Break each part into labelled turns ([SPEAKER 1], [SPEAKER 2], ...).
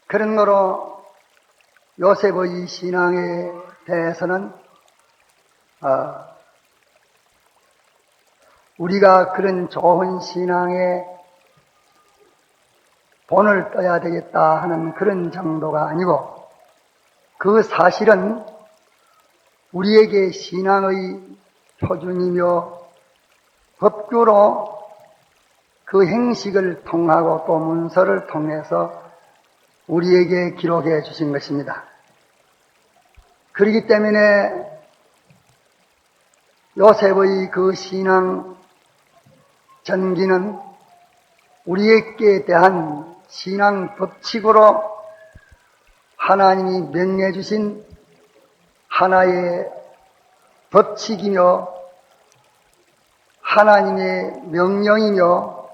[SPEAKER 1] 그러므로 요셉의 신앙에 대해서는 우리가 그런 좋은 신앙에 본을 떠야 되겠다 하는 그런 정도가 아니고, 그 사실은 우리에게 신앙의 표준이며 법규로 그 행식을 통하고 또 문서를 통해서 우리에게 기록해 주신 것입니다. 그렇기 때문에 요셉의 그 신앙 전기는 우리에게 대한 신앙 법칙으로 하나님이 명해 주신 하나의 법칙이며 하나님의 명령이며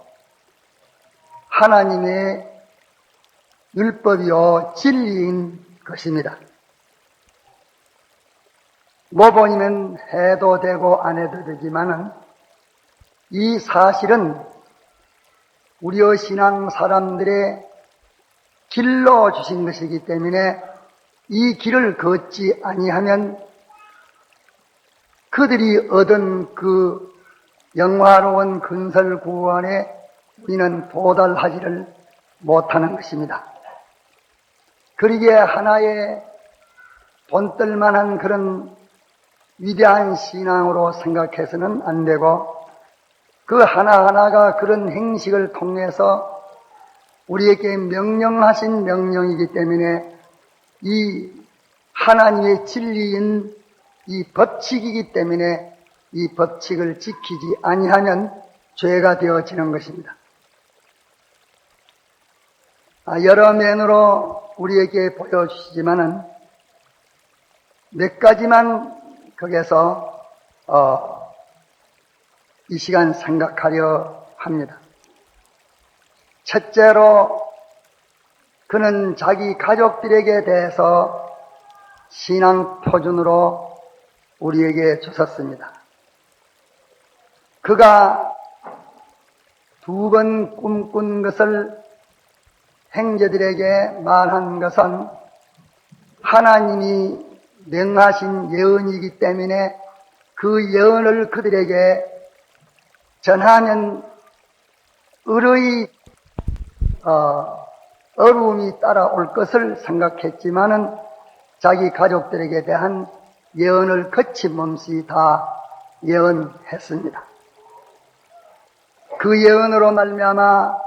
[SPEAKER 1] 하나님의 율법이요 진리인 것입니다. 모본이면 해도 되고 안 해도 되지만은 이 사실은 우리의 신앙 사람들의 길로 주신 것이기 때문에 이 길을 걷지 아니하면 그들이 얻은 그 영화로운 근설 구원에 우리는 도달하지를 못하는 것입니다. 그러기에 하나의 본뜰만한 그런 위대한 신앙으로 생각해서는 안 되고, 그 하나하나가 그런 행식을 통해서 우리에게 명령하신 명령이기 때문에 이 하나님의 진리인 이 법칙이기 때문에 이 법칙을 지키지 아니하면 죄가 되어지는 것입니다. 여러 면으로 우리에게 보여주시지만은 몇 가지만 거기서 이 시간 생각하려 합니다. 첫째로 그는 자기 가족들에게 대해서 신앙 표준으로 우리에게 주셨습니다. 그가 두 번 꿈꾼 것을 형제들에게 말한 것은 하나님이 명하신 예언이기 때문에 그 예언을 그들에게 전하면 의의 어려움이 따라올 것을 생각했지만은 자기 가족들에게 대한 예언을 거침없이 다 예언했습니다. 그 예언으로 말미암아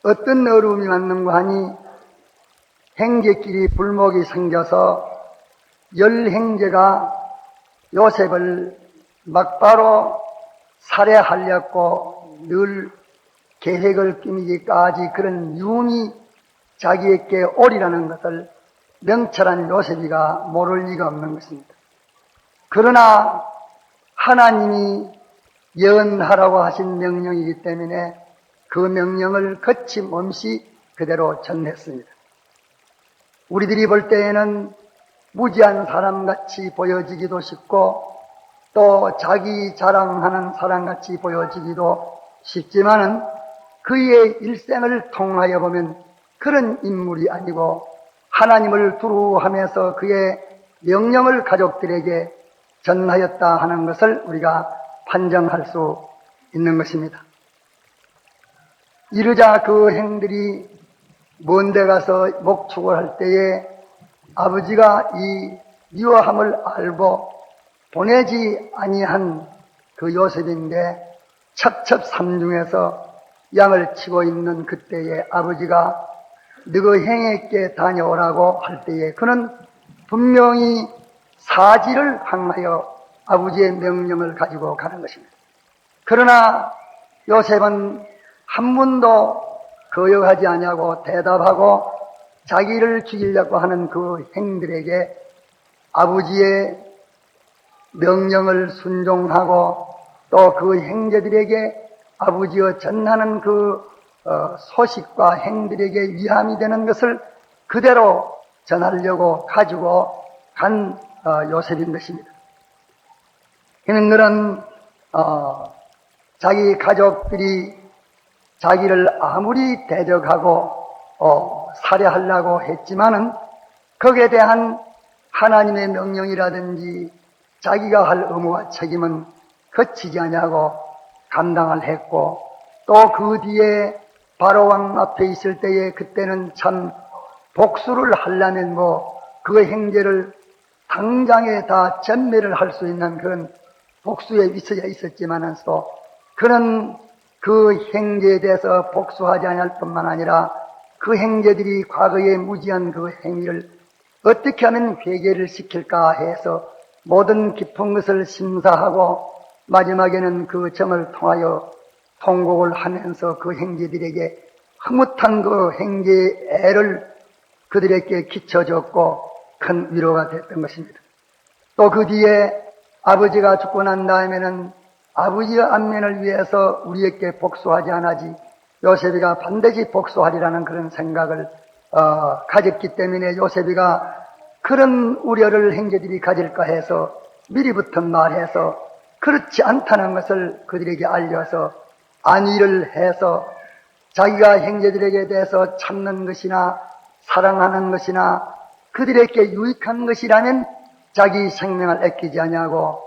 [SPEAKER 1] 어떤 어려움이 왔는가 하니 형제끼리 불목이 생겨서 10형제가 요셉을 막바로 살해하려고 늘 계획을 꾸미기까지 그런 유흥이 자기에게 오리라는 것을 명철한 요셉이가 모를 리가 없는 것입니다. 그러나 하나님이 예언하라고 하신 명령이기 때문에 그 명령을 거침없이 그대로 전했습니다. 우리들이 볼 때에는 무지한 사람같이 보여지기도 쉽고 또 자기 자랑하는 사람같이 보여지기도 쉽지만은 그의 일생을 통하여 보면 그런 인물이 아니고 하나님을 두루하면서 그의 명령을 가족들에게 전하였다 하는 것을 우리가 판정할 수 있는 것입니다. 이러자 그 형들이 먼 데 가서 목축을 할 때에 아버지가 이 미워함을 알고 보내지 아니한 그 요셉인데 첩첩삼중에서 양을 치고 있는 그때에 아버지가 너그 형에게 다녀오라고 할 때에 그는 분명히 사지를 향하여 아버지의 명령을 가지고 가는 것입니다. 그러나 요셉은 한 번도 거역하지 아니하고 대답하고 자기를 죽이려고 하는 그 형들에게 아버지의 명령을 순종하고 또 그 형제들에게 아버지와 전하는 그 소식과 형들에게 위함이 되는 것을 그대로 전하려고 가지고 간 요셉인 것입니다. 그는 자기 가족들이 자기를 아무리 대적하고 살해하려고 했지만은 거기에 대한 하나님의 명령이라든지 자기가 할 의무와 책임은 거치지 아니하고 감당을 했고, 또 그 뒤에 바로왕 앞에 있을 때에 그때는 참 복수를 하려면 그 행제를 당장에 다 전멸을 할 수 있는 그런 복수에 있어야 있었지만서 그는 그 행제에 대해서 복수하지 않을 뿐만 아니라 그 행제들이 과거에 무지한 그 행위를 어떻게 하면 회개를 시킬까 해서 모든 깊은 것을 심사하고 마지막에는 그 점을 통하여 통곡을 하면서 그 행제들에게 흐뭇한 그 행제의 애를 그들에게 끼쳐줬고 큰 위로가 됐던 것입니다. 또 그 뒤에 아버지가 죽고 난 다음에는 아버지의 안면을 위해서 우리에게 복수하지 않아지 요셉이가 반드시 복수하리라는 그런 생각을 가졌기 때문에 요셉이가 그런 우려를 형제들이 가질까 해서 미리부터 말해서 그렇지 않다는 것을 그들에게 알려서 안위를 해서 자기가 형제들에게 대해서 참는 것이나 사랑하는 것이나 그들에게 유익한 것이라면 자기 생명을 아끼지 아니하고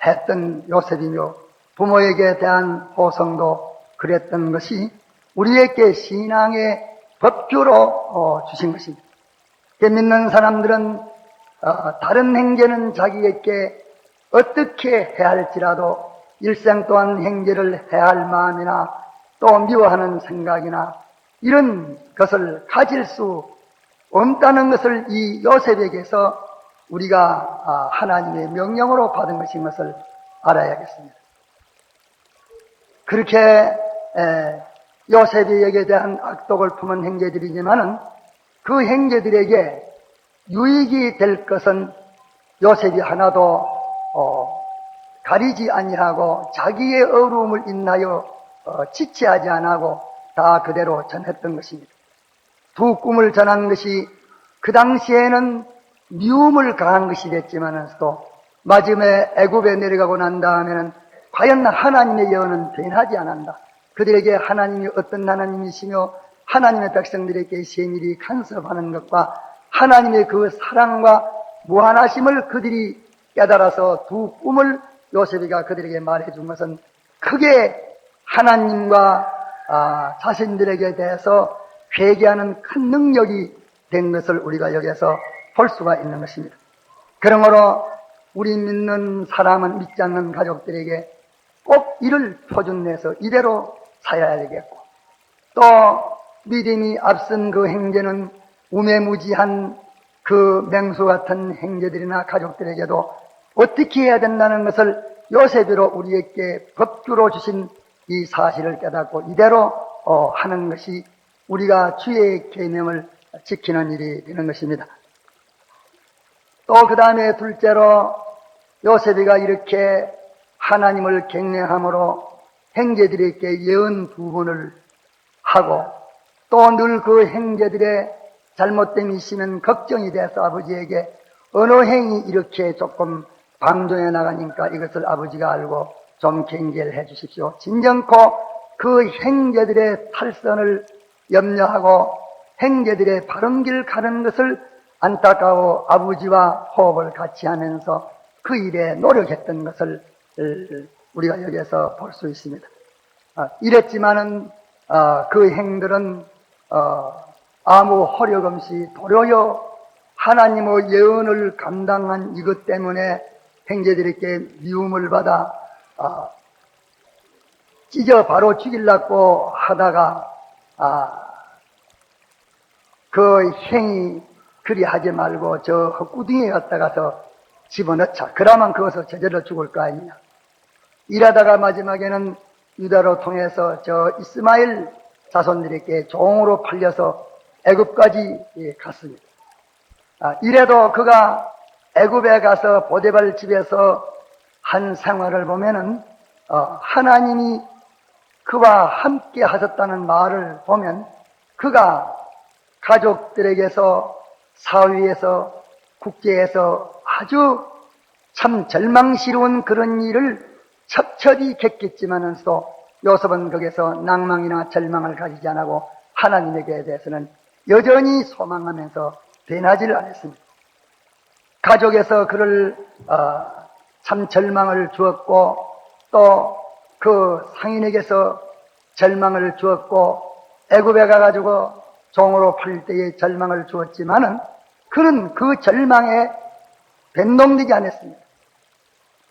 [SPEAKER 1] 했던 요셉이며 부모에게 대한 호성도 그랬던 것이 우리에게 신앙의 법규로 주신 것입니다. 믿는 사람들은 다른 행제는 자기에게 어떻게 해야 할지라도 일생 동안 행제를 해야 할 마음이나 또 미워하는 생각이나 이런 것을 가질 수 없다는 것을 이 요셉에게서 우리가 하나님의 명령으로 받은 것인 것을 알아야겠습니다. 그렇게 요셉에게 대한 악독을 품은 행제들이지만은 그 행제들에게 유익이 될 것은 요셉이 하나도 가리지 아니하고 자기의 어려움을 인하여 지체하지 않고 다 그대로 전했던 것입니다. 두 꿈을 전한 것이 그 당시에는 미움을 가한 것이 됐지만서도 마지막에 애굽에 내려가고 난 다음에는 과연 하나님의 예언은 변하지 않는다. 그들에게 하나님이 어떤 하나님이시며 하나님의 백성들에게 세밀히 간섭하는 것과 하나님의 그 사랑과 무한하심을 그들이 깨달아서 두 꿈을 요셉이가 그들에게 말해준 것은 크게 하나님과 자신들에게 대해서 회개하는 큰 능력이 된 것을 우리가 여기서 볼 수가 있는 것입니다. 그러므로 우리 믿는 사람은 믿지 않는 가족들에게 꼭 이를 표준내서 이대로 살아야 되겠고, 또 믿음이 앞선 그 행제는 우매무지한 그 맹수 같은 행제들이나 가족들에게도 어떻게 해야 된다는 것을 요셉으로 우리에게 법규로 주신 이 사실을 깨닫고 이대로 하는 것이 우리가 주의 계명을 지키는 일이 되는 것입니다. 또 그 다음에 둘째로 요셉이가 이렇게 하나님을 경외함으로 형제들에게 예언 부분을 하고 또 늘 그 형제들의 잘못됨이 있으면 걱정이 돼서 아버지에게 어느 행이 이렇게 조금 방종해 나가니까 이것을 아버지가 알고 좀 경계를 해 주십시오. 진정코 그 형제들의 탈선을 염려하고 형제들의 바른 길 가는 것을 안타까워 아버지와 호흡을 같이 하면서 그 일에 노력했던 것을 우리가 여기에서 볼 수 있습니다. 이랬지만은 그 행들은 아무 허력 없이 도리어 하나님의 예언을 감당한 이것 때문에 형제들에게 미움을 받아 찢어 바로 죽이려고 하다가 그 행위 그리 하지 말고 저 헛구덩이에 갔다가서 집어넣자. 그러면 그것을 제대로 죽을 거 아니냐. 이러다가 마지막에는 유다로 통해서 저 이스마엘 자손들에게 종으로 팔려서 애굽까지 갔습니다. 이래도 그가 애굽에 가서 보디발 집에서 한 생활을 보면은 하나님이 그와 함께 하셨다는 말을 보면 그가 가족들에게서 사회에서 국제에서 아주 참 절망스러운 그런 일을 첩첩이 겪겠지만은서 요셉은 거기서 낭망이나 절망을 가지지 않고 하나님에게 대해서는 여전히 소망하면서 변하지를 않았습니다. 가족에서 그를 참 절망을 주었고 또 그 상인에게서 절망을 주었고 애굽에 가가지고 종으로 팔릴 때에 절망을 주었지만은 그는 그 절망에 변동되지 않았습니다.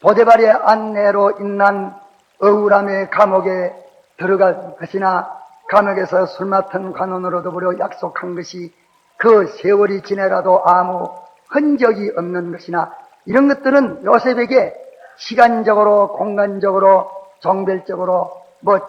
[SPEAKER 1] 보데발의 안내로 인한 억울함의 감옥에 들어간 것이나 감옥에서 술 맡은 관원으로 더불어 약속한 것이 그 세월이 지나가도 아무 흔적이 없는 것이나 이런 것들은 요셉에게 시간적으로 공간적으로 종별적으로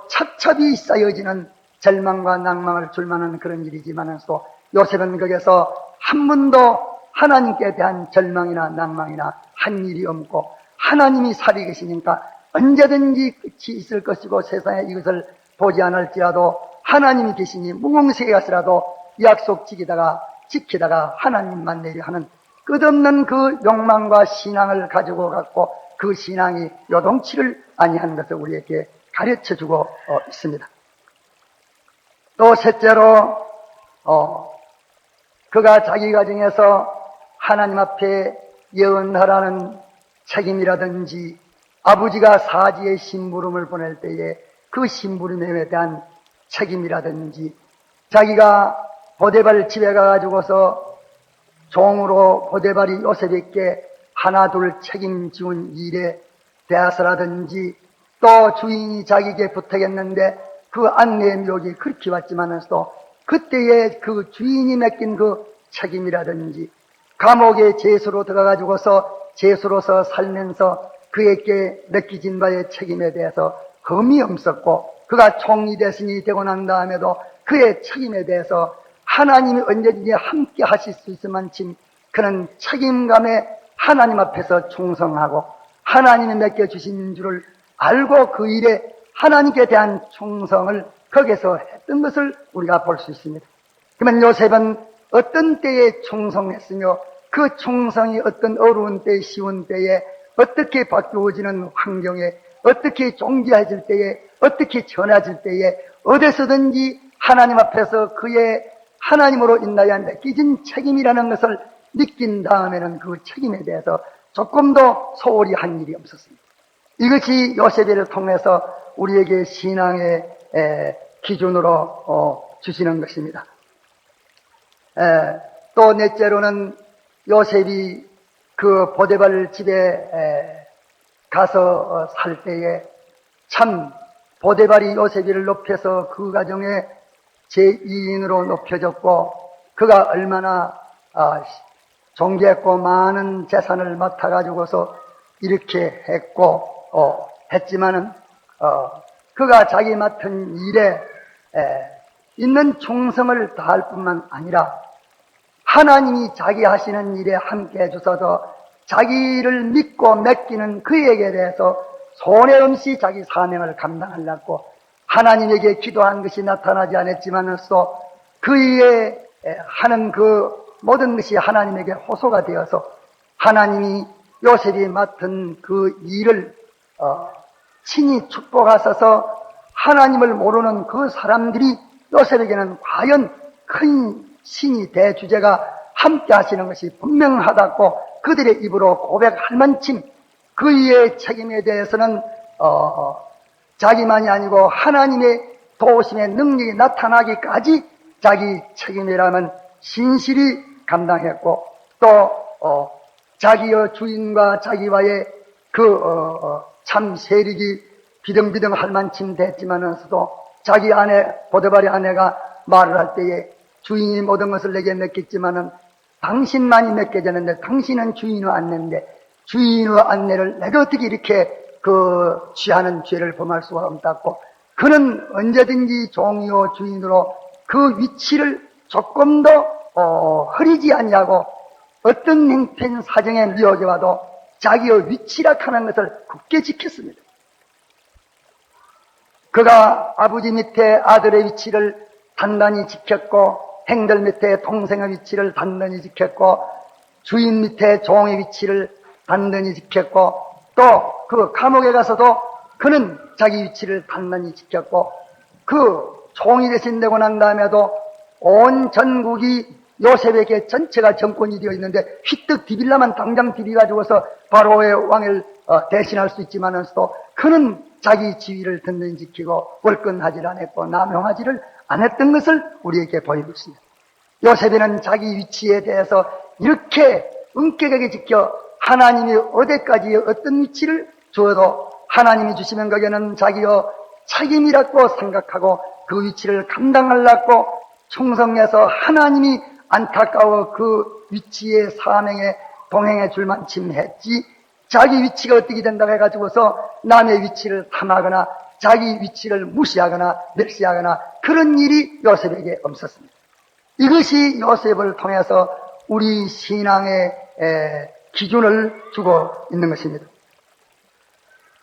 [SPEAKER 1] 첩첩이 쌓여지는 절망과 낭망을 줄 만한 그런 일이지만서 요셉은 거기서 한 번도 하나님께 대한 절망이나 낭망이나 한 일이 없고 하나님이 살이 계시니까 언제든지 끝이 있을 것이고 세상에 이것을 보지 않을지라도 하나님이 계시니 무공세에 가서라도 약속 지키다가 하나님만 내려 하는 끝없는 그 욕망과 신앙을 가지고 갔고 그 신앙이 요동치를 아니하는 것을 우리에게 가르쳐주고 있습니다. 또 셋째로 그가 자기 가정에서 하나님 앞에 예언하라는 책임이라든지 아버지가 사지의 심부름을 보낼 때에 그 심부름에 대한 책임이라든지 자기가 보데발 집에 가가지고서 종으로 보데발이 요셉에게 하나 둘 책임지운 일에 대해서라든지 또 주인이 자기에게 부탁했는데 그 안내의 묘기 그렇게 왔지만서도 그때의 그 주인이 맡긴 그 책임이라든지 감옥에 죄수로 들어가가지고서 죄수로서 살면서 그에게 느끼진 바의 책임에 대해서 흠이 없었고 그가 총리 대신이 되고 난 다음에도 그의 책임에 대해서 하나님이 언제든지 함께 하실 수 있을 만큼 그는 책임감에 하나님 앞에서 충성하고 하나님이 맡겨주신 줄을 알고 그 일에 하나님께 대한 충성을 거기서 했던 것을 우리가 볼 수 있습니다. 그러면 요셉은 어떤 때에 충성했으며 그 충성이 어떤 어려운 때, 쉬운 때에 어떻게 바뀌어지는 환경에 어떻게 종지해질 때에 어떻게 전해질 때에 어디서든지 하나님 앞에서 그의 하나님으로 인하여 맡겨진 책임이라는 것을 느낀 다음에는 그 책임에 대해서 조금도 소홀히 한 일이 없었습니다. 이것이 요셉을 통해서 우리에게 신앙의 기준으로 주시는 것입니다. 또 넷째로는 요셉이 그 보데발 집에 가서 살 때에 참 보데발이 요셉이를 높여서 그 가정의 제2인으로 높여줬고 그가 얼마나 존귀했고 많은 재산을 맡아가지고서 이렇게 했지만은 그가 자기 맡은 일에 있는 충성을 다할 뿐만 아니라 하나님이 자기 하시는 일에 함께 해주셔서 자기를 믿고 맡기는 그에게 대해서 손해없이 자기 사명을 감당하려고 하나님에게 기도한 것이 나타나지 않았지만서 그의 하는 그 모든 것이 하나님에게 호소가 되어서 하나님이 요셉이 맡은 그 일을 친히 축복하셔서 하나님을 모르는 그 사람들이 요셉에게는 과연 큰 신이 대주제가 함께 하시는 것이 분명하다고 그들의 입으로 고백할 만큼 그의 책임에 대해서는 자기만이 아니고 하나님의 도우심의 능력이 나타나기까지 자기 책임이라면 신실히 감당했고 또 자기의 주인과 자기와의 참 세력이 비등비등할 만큼 됐지만서도 자기 아내 보데발의 아내가 말을 할 때에 주인이 모든 것을 내게 맡겼지만은 당신만이 맡겨졌는데 당신은 주인의 안내인데 주인의 안내를 내가 어떻게 이렇게 취하는 죄를 범할 수가 없다고 그는 언제든지 종이요 주인으로 그 위치를 조금 더 흐리지 아니하고 어떤 행편 사정에 미혹에 와도 자기의 위치라 하는 것을 굳게 지켰습니다. 그가 아버지 밑에 아들의 위치를 단단히 지켰고 형들 밑에 동생의 위치를 단단히 지켰고 주인 밑에 종의 위치를 단단히 지켰고 또 그 감옥에 가서도 그는 자기 위치를 단단히 지켰고 그 종이 대신 되고 난 다음에도 온 전국이 요셉에게 전체가 정권이 되어 있는데 휘떡 디빌라만 당장 디비가지고서 바로의 왕을 대신할 수 있지만은서도 그는 자기 지위를 든든히 지키고 월권하지를 않았고 남용하지를 않았던 것을 우리에게 보이고 있습니다. 요셉에는 자기 위치에 대해서 이렇게 엄격하게 지켜 하나님이 어디까지 어떤 위치를 주어도 하나님이 주시는 거기에는 자기의 책임이라고 생각하고 그 위치를 감당하려고 충성해서 하나님이 안타까워 그 위치의 사명에 동행해 줄만 침했지 자기 위치가 어떻게 된다고 해가지고서 남의 위치를 탐하거나 자기 위치를 무시하거나 멸시하거나 그런 일이 요셉에게 없었습니다. 이것이 요셉을 통해서 우리 신앙의 기준을 주고 있는 것입니다.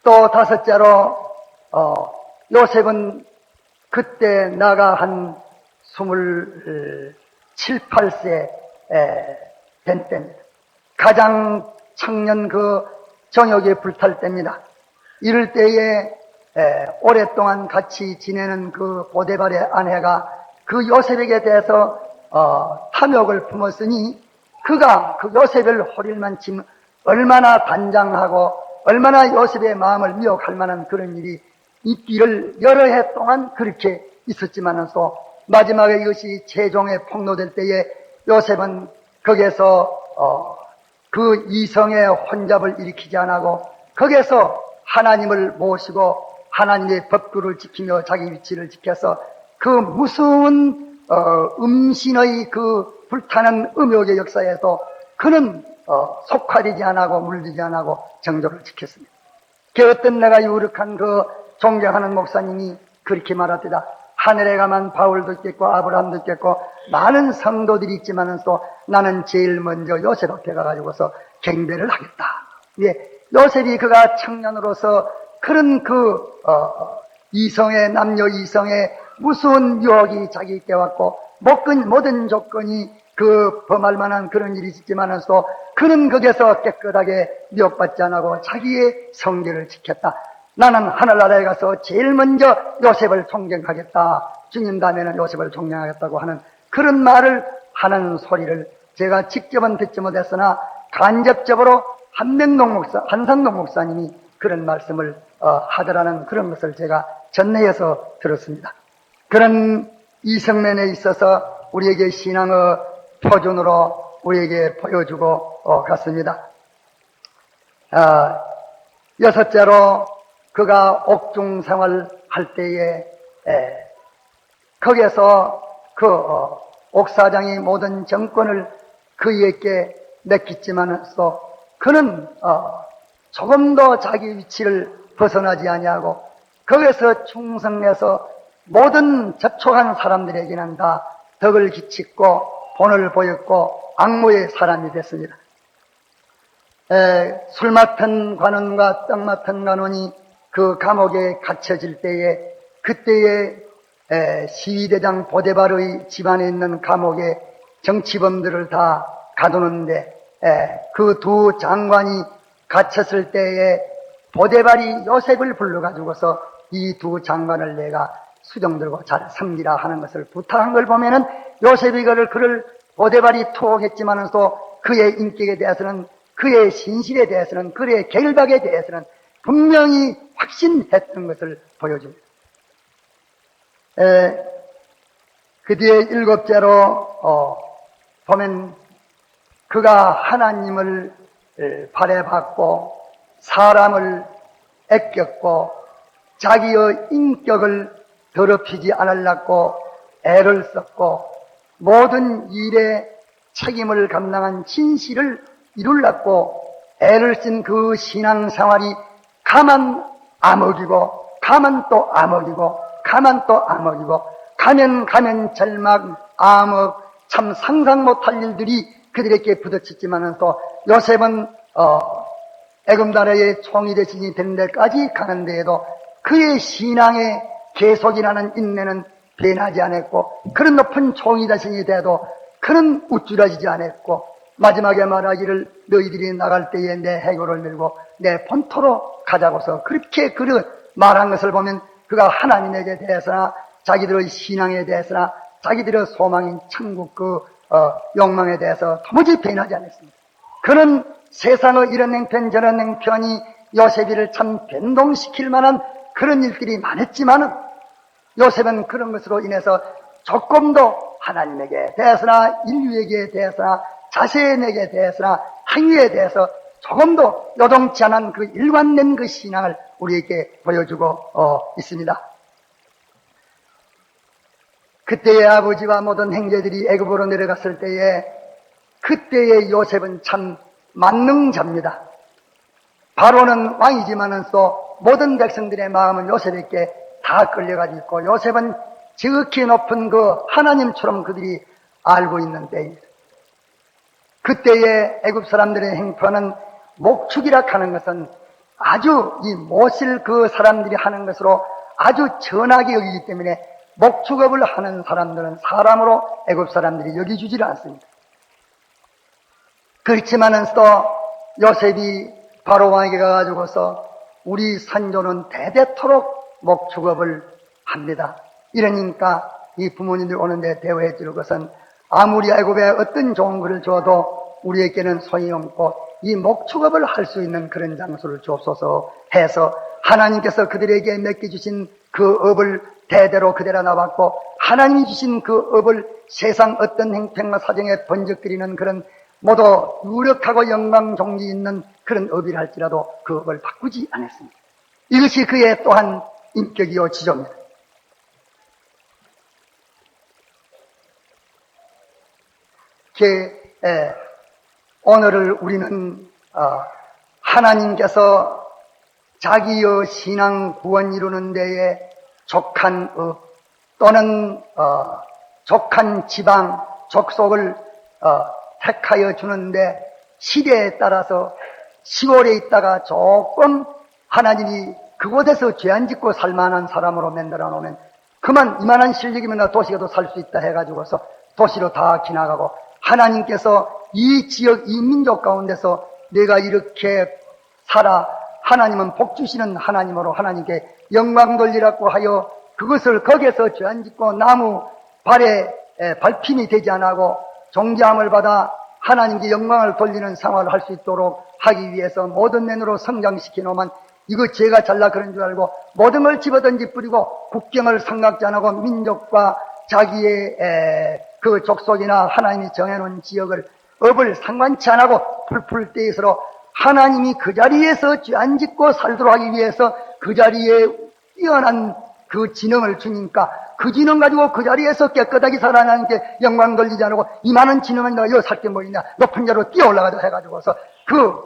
[SPEAKER 1] 또 다섯째로 요셉은 그때 나가 한 27, 8세 된 때입니다. 가장 청년 그 정욕에 불탈 때입니다. 이럴 때에 오랫동안 같이 지내는 그 보데발의 아내가 그 요셉에게 대해서 탐욕을 품었으니 그가 그 요셉을 호릴만침 얼마나 단장하고 얼마나 요셉의 마음을 미혹할 만한 그런 일이 있기를 여러 해 동안 그렇게 있었지만은서 마지막에 이것이 최종에 폭로될 때에 요셉은 거기에서 그 이성의 혼잡을 일으키지 않고 거기에서 하나님을 모시고 하나님의 법규를 지키며 자기 위치를 지켜서 그 무서운 음신의 그 불타는 음욕의 역사에도 그는 속화되지 않고 물들지 않고 정조를 지켰습니다. 그 어떤 내가 유력한 그 존경하는 목사님이 그렇게 말하더라. 하늘에 가면 바울도 있겠고 아브라함도 있겠고 많은 성도들이 있지만은 또 나는 제일 먼저 요셉 앞에 가가지고서 경배를 하겠다. 예, 요셉이 그가 청년으로서 그런 그 이성의 남녀 이성의 무서운 유혹이 자기에게 왔고 모든 조건이 그 범할 만한 그런 일이 있지만은 또 그는 거기에서 깨끗하게 미혹받지 않고 자기의 성결을 지켰다. 나는 하늘나라에 가서 제일 먼저 요셉을 존경하겠다. 주님 다음에는 요셉을 존경하겠다고 하는 그런 말을 하는 소리를 제가 직접은 듣지 못했으나 간접적으로 한상동 목사님이 그런 말씀을 하더라는 그런 것을 제가 전해에서 들었습니다. 그런 이성면에 있어서 우리에게 신앙의 표준으로 우리에게 보여주고 갔습니다. 여섯째로 그가 옥중 생활할 때에 거기에서 그 옥사장이 모든 정권을 그에게 맡겼지만서 그는 조금도 자기 위치를 벗어나지 아니하고 거기에서 충성해서 모든 접촉한 사람들에게는 다 덕을 끼치고 본을 보였고 악모의 사람이 됐습니다. 술 맡은 관원과 떡 맡은 관원이 그 감옥에 갇혀질 때에 그때에 시위대장 보데발의 집안에 있는 감옥에 정치범들을 다 가두는데 그 두 장관이 갇혔을 때에 보데발이 요셉을 불러가지고서 이 두 장관을 내가 수정 들고 잘 섬기라 하는 것을 부탁한 걸 보면은 요셉이 그를 보데발이 투옥했지만은 또 그의 인격에 대해서는 그의 신실에 대해서는 그의 결박에 대해서는 분명히 확신했던 것을 보여줍니다. 그 뒤에 일곱째로 보면 그가 하나님을 바라봤고 사람을 아꼈고 자기의 인격을 더럽히지 않으려고 애를 썼고 모든 일에 책임을 감당한 진실을 이루려고 애를 쓴 그 신앙생활이 가만 암흑이고 가만 또 암흑이고 가만 또 암흑이고 가면 절망 암흑 참 상상 못할 일들이 그들에게 부딪혔지만은 또 요셉은 애굽 나라의 총리 대신이 되는 데까지 가는 데에도 그의 신앙의 계속이라는 인내는 변하지 않았고 그런 높은 총리 대신이 돼도 그는 우쭐하지 않았고 마지막에 말하기를 너희들이 나갈 때에 내 해골을 밀고 내 본토로 가자고서 그렇게 말한 것을 보면 그가 하나님에게 대해서나 자기들의 신앙에 대해서나 자기들의 소망인 천국 욕망에 대해서 도무지 변하지 않았습니다. 그런 세상의 이런 행편 저런 행편이 요셉이를 참 변동시킬 만한 그런 일들이 많았지만은 요셉은 그런 것으로 인해서 조금도 하나님에게 대해서나 인류에게 대해서나 자신에게 대해서나 행위에 대해서 조금도 요동치 않은 그 일관된 그 신앙을 우리에게 보여주고 있습니다. 그때의 아버지와 모든 형제들이 애굽으로 내려갔을 때에 그때의 요셉은 참 만능자입니다. 바로는 왕이지만은 또 모든 백성들의 마음은 요셉에게 다 끌려가지고 있고 요셉은 지극히 높은 그 하나님처럼 그들이 알고 있는 때입니다. 그때의 애굽 사람들의 행포는 목축이라 하는 것은 아주 이 못을 그 사람들이 하는 것으로 아주 전하게 여기기 때문에 목축업을 하는 사람들은 사람으로 애굽 사람들이 여기주지를 않습니다. 그렇지만은 또 요셉이 바로 왕에게 가가지고서 우리 선조는 대대토록 목축업을 합니다. 이러니까 이 부모님들 오는데 대우해 줄 것은 아무리 애굽에 어떤 좋은 것을 줘도 우리에게는 소용없고 이 목축업을 할 수 있는 그런 장소를 주옵소서 해서 하나님께서 그들에게 맡겨주신 그 업을 대대로 그대로 나왔고 하나님이 주신 그 업을 세상 어떤 행편과 사정에 번쩍거리는 그런 모두 유력하고 영광 종기 있는 그런 업이라 할지라도 그 업을 바꾸지 않았습니다. 이것이 그의 또한 인격이요 지조입니다. 오늘을 우리는 하나님께서 자기의 신앙 구원 이루는 데에 족한 업 또는 족한 지방, 족속을 택하여 주는데 시대에 따라서 시골에 있다가 조금 하나님이 그곳에서 죄 안 짓고 살만한 사람으로 만들어 놓으면 그만 이만한 실력이면 도시에도 살 수 있다 해가지고서 도시로 다 지나가고 하나님께서 이 지역, 이 민족 가운데서 내가 이렇게 살아 하나님은 복 주시는 하나님으로 하나님께 영광 돌리라고 하여 그것을 거기에서 죄 안 짓고 나무 발에 밟힘이 되지 않고 존귀함을 받아 하나님께 영광을 돌리는 생활을 할 수 있도록 하기 위해서 모든 면으로 성장시켜 놓으면 이거 죄가 잘나 그런 줄 알고 모든 걸 집어던지 뿌리고 국경을 생각지 않고 민족과 자기의 그 족속이나 하나님이 정해놓은 지역을 업을 상관치 않고 풀풀 떼서로 하나님이 그 자리에서 죄 안 짓고 살도록 하기 위해서 그 자리에 뛰어난 그 지능을 주니까 그 지능 가지고 그 자리에서 깨끗하게 살아 하나님께 영광 돌리지 않고 이 많은 지능은 내가 여기 살 게 뭐 있냐 높은 자로 뛰어 올라가자 해가지고서 그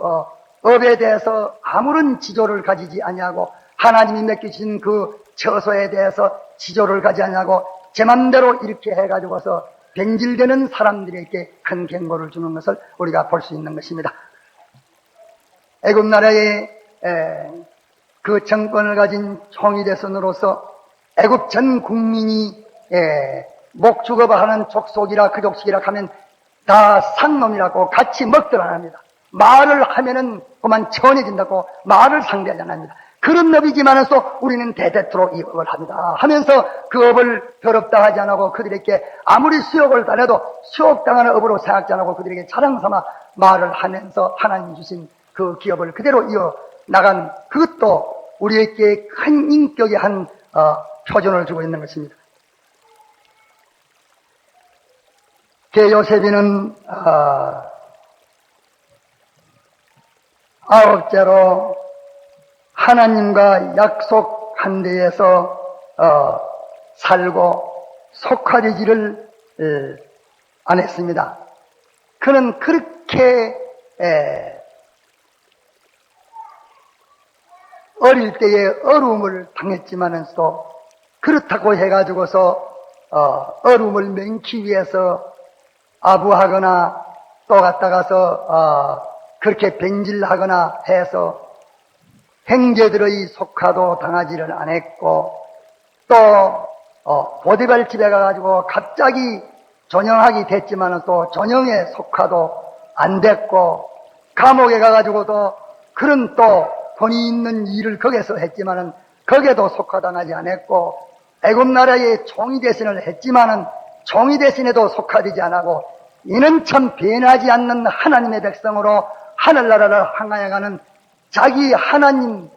[SPEAKER 1] 업에 대해서 아무런 지조를 가지지 아니하고 하나님이 맡기신 그 처소에 대해서 지조를 가지 아니하고 제 맘대로 이렇게 해가지고서 변질되는 사람들에게 큰 경고를 주는 것을 우리가 볼 수 있는 것입니다. 애굽 나라의 그 정권을 가진 총리대선으로서 애굽 전 국민이 목축업을 하는 족속이라 그 족속이라 하면 다 상놈이라고 같이 먹들 안 합니다. 말을 하면은 그만 천해진다고 말을 상대하지 않습니다. 그런 업이지만은 또 우리는 대대토록 이 업을 합니다 하면서 그 업을 더럽다 하지 않고 그들에게 아무리 수욕을 당해도 수욕당하는 업으로 생각지 않고 그들에게 자랑삼아 말을 하면서 하나님 주신 그 기업을 그대로 이어나간 그것도 우리에게 큰 인격의 한 표준을 주고 있는 것입니다. 요셉이는 아홉째로 하나님과 약속한 데에서 살고 속화되지를 안 했습니다. 그는 그렇게 어릴 때에 어려움을 당했지만은 또 그렇다고 해가지고서 어려움을 면키 위해서 아부하거나 또 갔다가서 그렇게 변질하거나 해서 형제들의 속화도 당하지를 안 했고 또 보디발 집에 가가지고 갑자기 전영하게 됐지만은 또 전영의 속화도 안 됐고 감옥에 가가지고도 그런 또 권위 있는 일을 거기서 했지만은 거기에도 속화당하지 않았고 애굽 나라의 총리 대신을 했지만은 종이 대신에도 속하되지 않고 이는 참 변하지 않는 하나님의 백성으로 하늘나라를 향하여 가는 자기 하나님,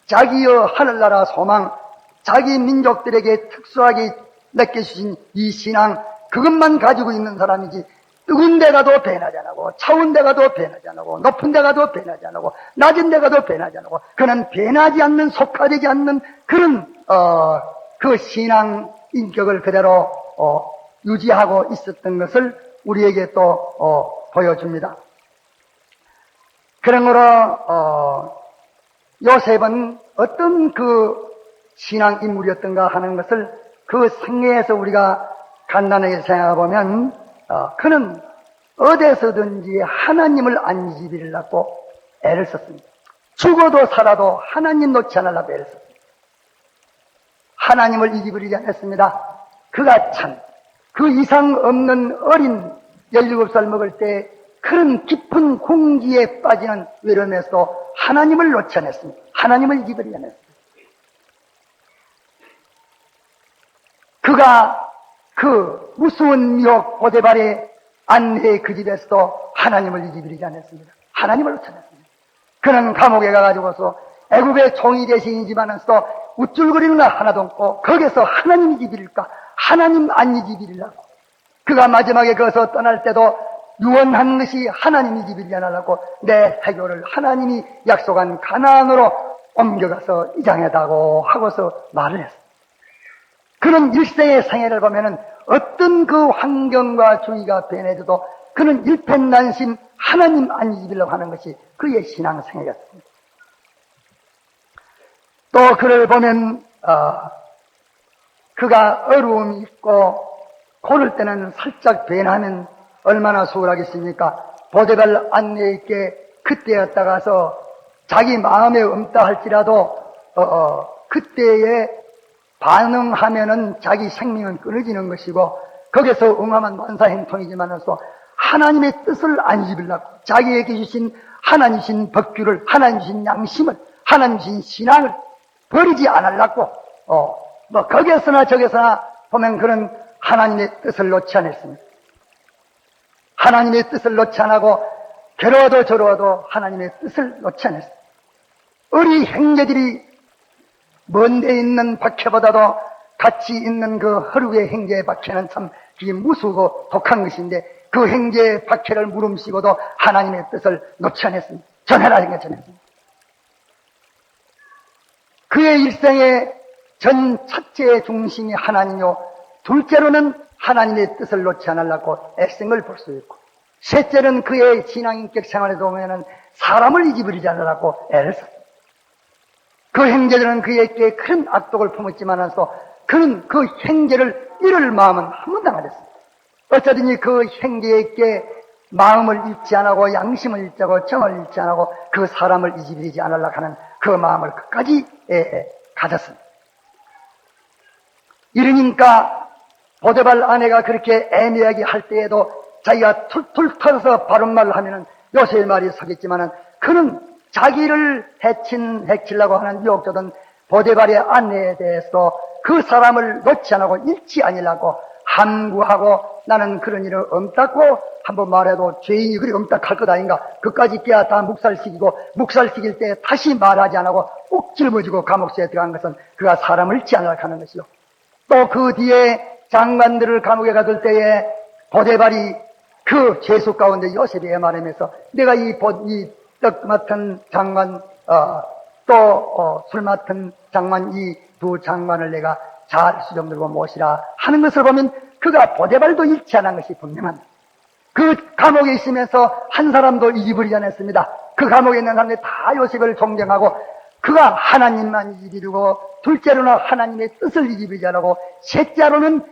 [SPEAKER 1] 자기의 하늘나라 소망, 자기 민족들에게 특수하게 맡겨주신 이 신앙, 그것만 가지고 있는 사람이지 뜨거운 데 가도 변하지 않고 차운 데 가도 변하지 않고 높은 데 가도 변하지 않고 낮은 데 가도 변하지 않고 그는 변하지 않는, 속화되지 않는 그런 그 신앙 인격을 그대로 유지하고 있었던 것을 우리에게 또 보여줍니다. 그러므로 요셉은 어떤 그 신앙 인물이었던가 하는 것을 그 생애에서 우리가 간단하게 생각해보면 그는 어디서든지 하나님을 안 잊으려고 애를 썼습니다. 죽어도 살아도 하나님 놓지 않으려고 애를 썼습니다. 하나님을 잊어버리지 않았습니다. 그가 참 그 이상 없는 어린 17살 먹을 때 그런 깊은 공기에 빠지는 외로움에서도 하나님을 놓지 않았습니다. 하나님을 잊어버리지 않았습니다. 그가 그 무서운 미혹 보데발의 안내의 그 집에서도 하나님을 잊어버리지 않았습니다. 하나님을 놓지 않았습니다. 그는 감옥에 가가지고서 애굽의 종이 대신이지만서도 우쭐거리는 거 하나도 없고 거기서 하나님 잊어버릴까? 하나님 안 잊어버리려고. 그가 마지막에 거기서 떠날 때도 유언한 것이 하나님 잊어버리지 않으려고 내 해교를 하나님이 약속한 가나안으로 옮겨가서 이장하다고 하고서 말을 했습니다. 그는 일생의 생애를 보면은 어떤 그 환경과 주의가 변해져도 그는 일편단심 하나님 안 잊으려고 하는 것이 그의 신앙생애였습니다. 또 그를 보면 그가 어려움이 있고 고를 때는 살짝 변하면 얼마나 수월하겠습니까? 보데발 안내에게 그때였다가서 자기 마음에 없다 할지라도 그때에 반응하면은 자기 생명은 끊어지는 것이고 거기서 응하면 만사행통이지만서 하나님의 뜻을 안 잊으려고 자기에게 주신 하나님 주신 법규를, 하나님 주신 양심을, 하나님 주신 신앙을 버리지 않으려고 뭐 거기서나 저기서나 보면 그런 하나님의 뜻을 놓지 않았습니다. 하나님의 뜻을 놓지 않고 괴로워도 저로워도 하나님의 뜻을 놓지 않았습니다. 우리 형제들이 먼데 있는 박해보다도 같이 있는 그 허루의 형제의 박해는 참 그게 무수고 독한 것인데 그 형제의 박해를 무름쓰고도 하나님의 뜻을 놓지 않았습니다. 전해라 전했습니다. 그의 일생의 전 첫째의 중심이 하나님이요 둘째로는 하나님의 뜻을 놓지 않으려고 애쓴 걸 볼 수 있고 셋째는 그의 신앙인격 생활에 보면은 사람을 잊어버리지 않으려고 애를 썼습니다. 그 형제들은 그에게 큰 악독을 품었지만서 그는 그 형제를 잃을 마음은 한 번도 안 가졌습니다. 어쩌든지 그 형제에게 마음을 잃지 않고 양심을 잃지 않고 정을 잃지 않고 그 사람을 잊어버리지 않으려고 하는 그 마음을 끝까지 가졌습니다. 이러니까 보데발 아내가 그렇게 애매하게 할 때에도 자기가 툴툴 털어서 바른 말을 하면은 요셉의 말이 서겠지만은 그는 자기를 해치려고 하는 유혹자든 보데발의 아내에 대해서 그 사람을 놓지 않고 잃지 아니라고 함구하고 나는 그런 일을 엄따고 한번 말해도 죄인이 그리 엄딱할 것 아닌가 그까지 깨야 다 묵살시키고 묵살시킬 때 다시 말하지 않고 꼭 짊어지고 감옥수에 들어간 것은 그가 사람을 잃지 않으려고 하는 것이요. 또 그 뒤에 장관들을 감옥에 가둘 때에 보데발이 그 죄수 가운데 요셉에게 말하면서 내가 이 떡 맡은 장관 또 술 맡은 장관 이 두 장관을 내가 잘 수정 들고 모시라 하는 것을 보면 그가 보데발도 잃지 않은 것이 분명합니다. 그 감옥에 있으면서 한 사람도 잊어버리지 않았습니다. 그 감옥에 있는 사람들이 다 요셉을 존경하고 그가 하나님만 잊어버리고 둘째로는 하나님의 뜻을 잊어버리지 않고 셋째로는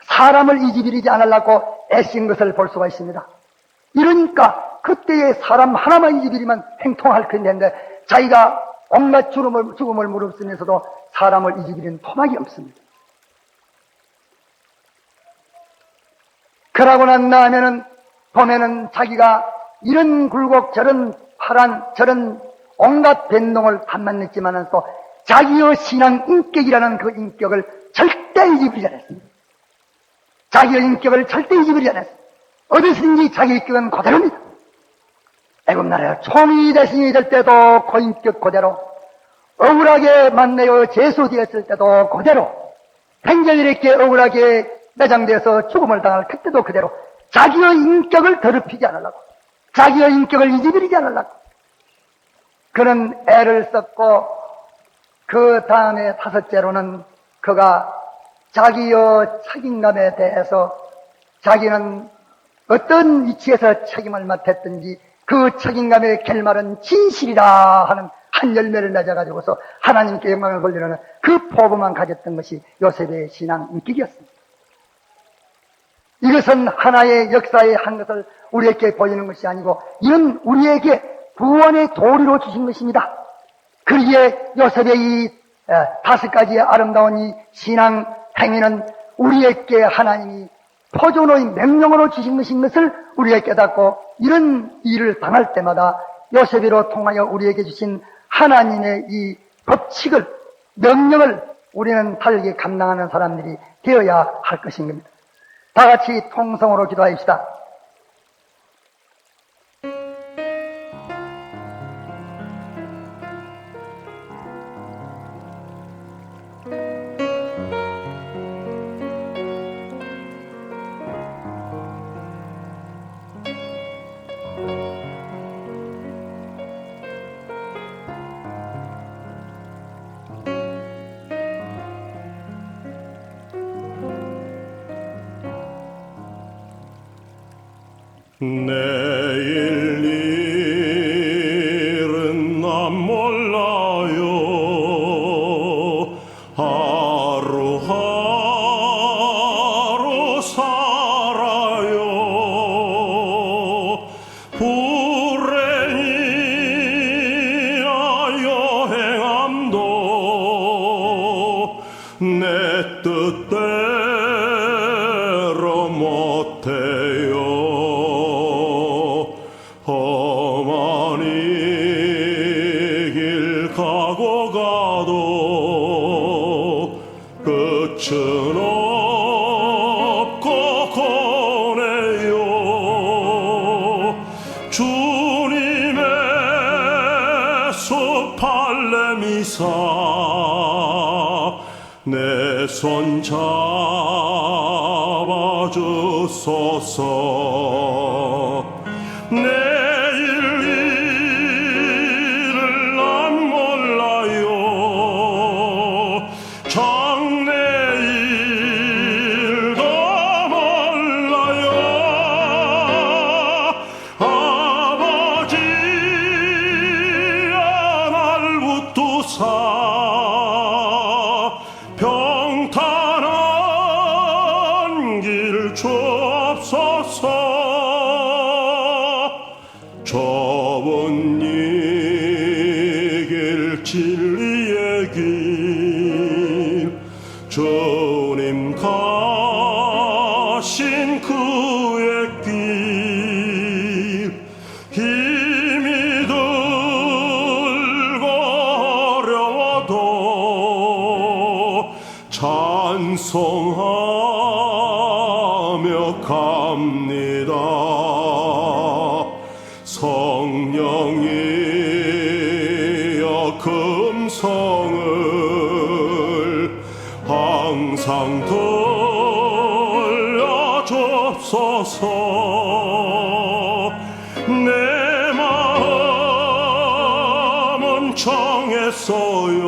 [SPEAKER 1] 사람을 잊어버리지 않으려고 애쓴 것을 볼 수가 있습니다. 이러니까 그때의 사람 하나만 잊어버리면 행통할 텐데 자기가 온갖 죽음을 무릅쓰면서도 사람을 잊어버리는 토막이 없습니다. 그러고 난 다음에는 보면은 자기가 이런 굴곡 저런 파란 저런 온갖 변동을 다 만났지만은 또 자기의 신앙 인격이라는 그 인격을 절대 잊어버리지 않았습니다. 자기의 인격을 절대 잊어버리지 않았습니다. 어디서든지 자기 인격은 그대로입니다. 애굽 나라의 총리 대신이 될 때도 그 인격 그대로, 억울하게 만나여 제소되었을 때도 그대로, 행전이렇게 억울하게 매장되어서 죽음을 당할 그때도 그대로 자기의 인격을 더럽히지 않으려고, 자기의 인격을 잊어버리지 않으려고 그는 애를 썼고, 그 다음에 다섯째로는 그가 자기의 책임감에 대해서 자기는 어떤 위치에서 책임을 맡았든지 그 책임감의 결말은 진실이라 하는 한 열매를 맺어가지고서 하나님께 영광을 돌리는 그 포부만 가졌던 것이 요셉의 신앙 인격이었습니다. 이것은 하나의 역사의 한 것을 우리에게 보이는 것이 아니고 이는 우리에게 구원의 도리로 주신 것입니다. 그러기에 요셉의 이 5가지의 아름다운 이 신앙 행위는 우리에게 하나님이 포존의 명령으로 주신 것인 것을 우리가 깨닫고, 이런 일을 당할 때마다 요셉으로 통하여 우리에게 주신 하나님의 이 법칙을, 명령을 우리는 다르게 감당하는 사람들이 되어야 할 것인 겁니다. 다 같이 통성으로 기도하십시다.
[SPEAKER 2] 내일 일은 난 몰라요. 하루하루 살아요. 불행이야 여행함도 내 뜻대로 못해요. 험한 이 길 가고 가도 끝은 없고 고네요. 주님의 수 팔레미사 내 손 잡아주소서. 내일 일을 난 몰라요. 장래일도 몰라요. 아버지야 날 붙드사 평탄한 길 주옵소서. 좁은 이 길 진리의 길 주님 가신 그의 길 힘이 들고 어려워도 찬송하며 갑니다. 성령이여 금성을 항상 들려주옵소서. 내 마음은 정했어요.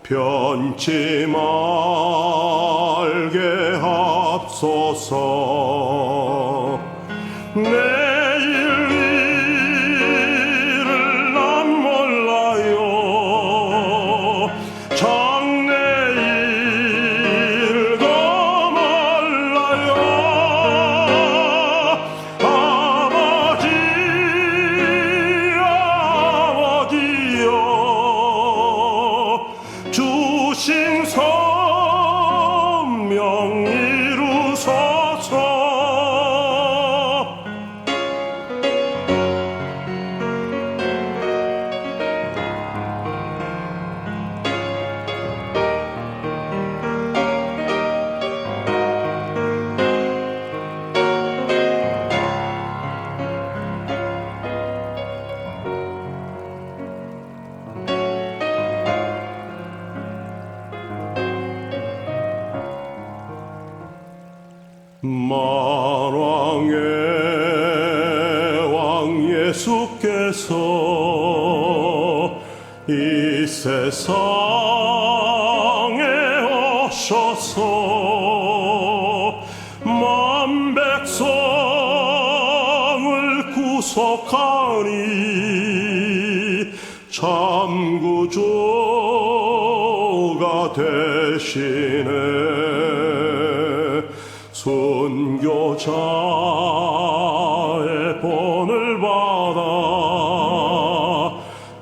[SPEAKER 2] 변치 말게 합소서. 내일 일을 난 몰라요. 장래일도 몰라요. 아버지여 주신 성명 이루소서. 예수께서 이 세상에 오셔서 만 백성을 구속하니 참 구주가 되시네. 순교자의 본을 받아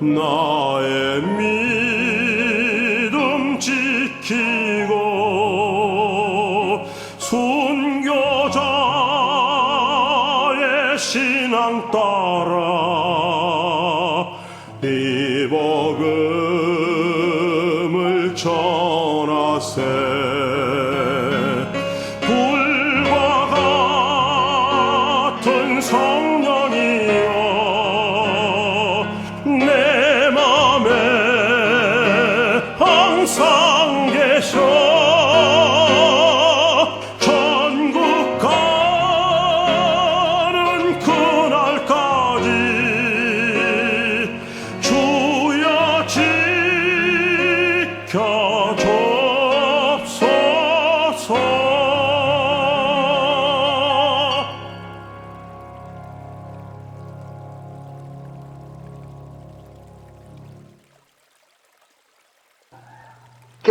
[SPEAKER 2] 나의 믿음 지키고 순교자의 신앙 따라 이 복음을 전하세. 성령이여 내 맘에 항상 계셔. 천국 가는 그날까지 주여 지켜주옵소서.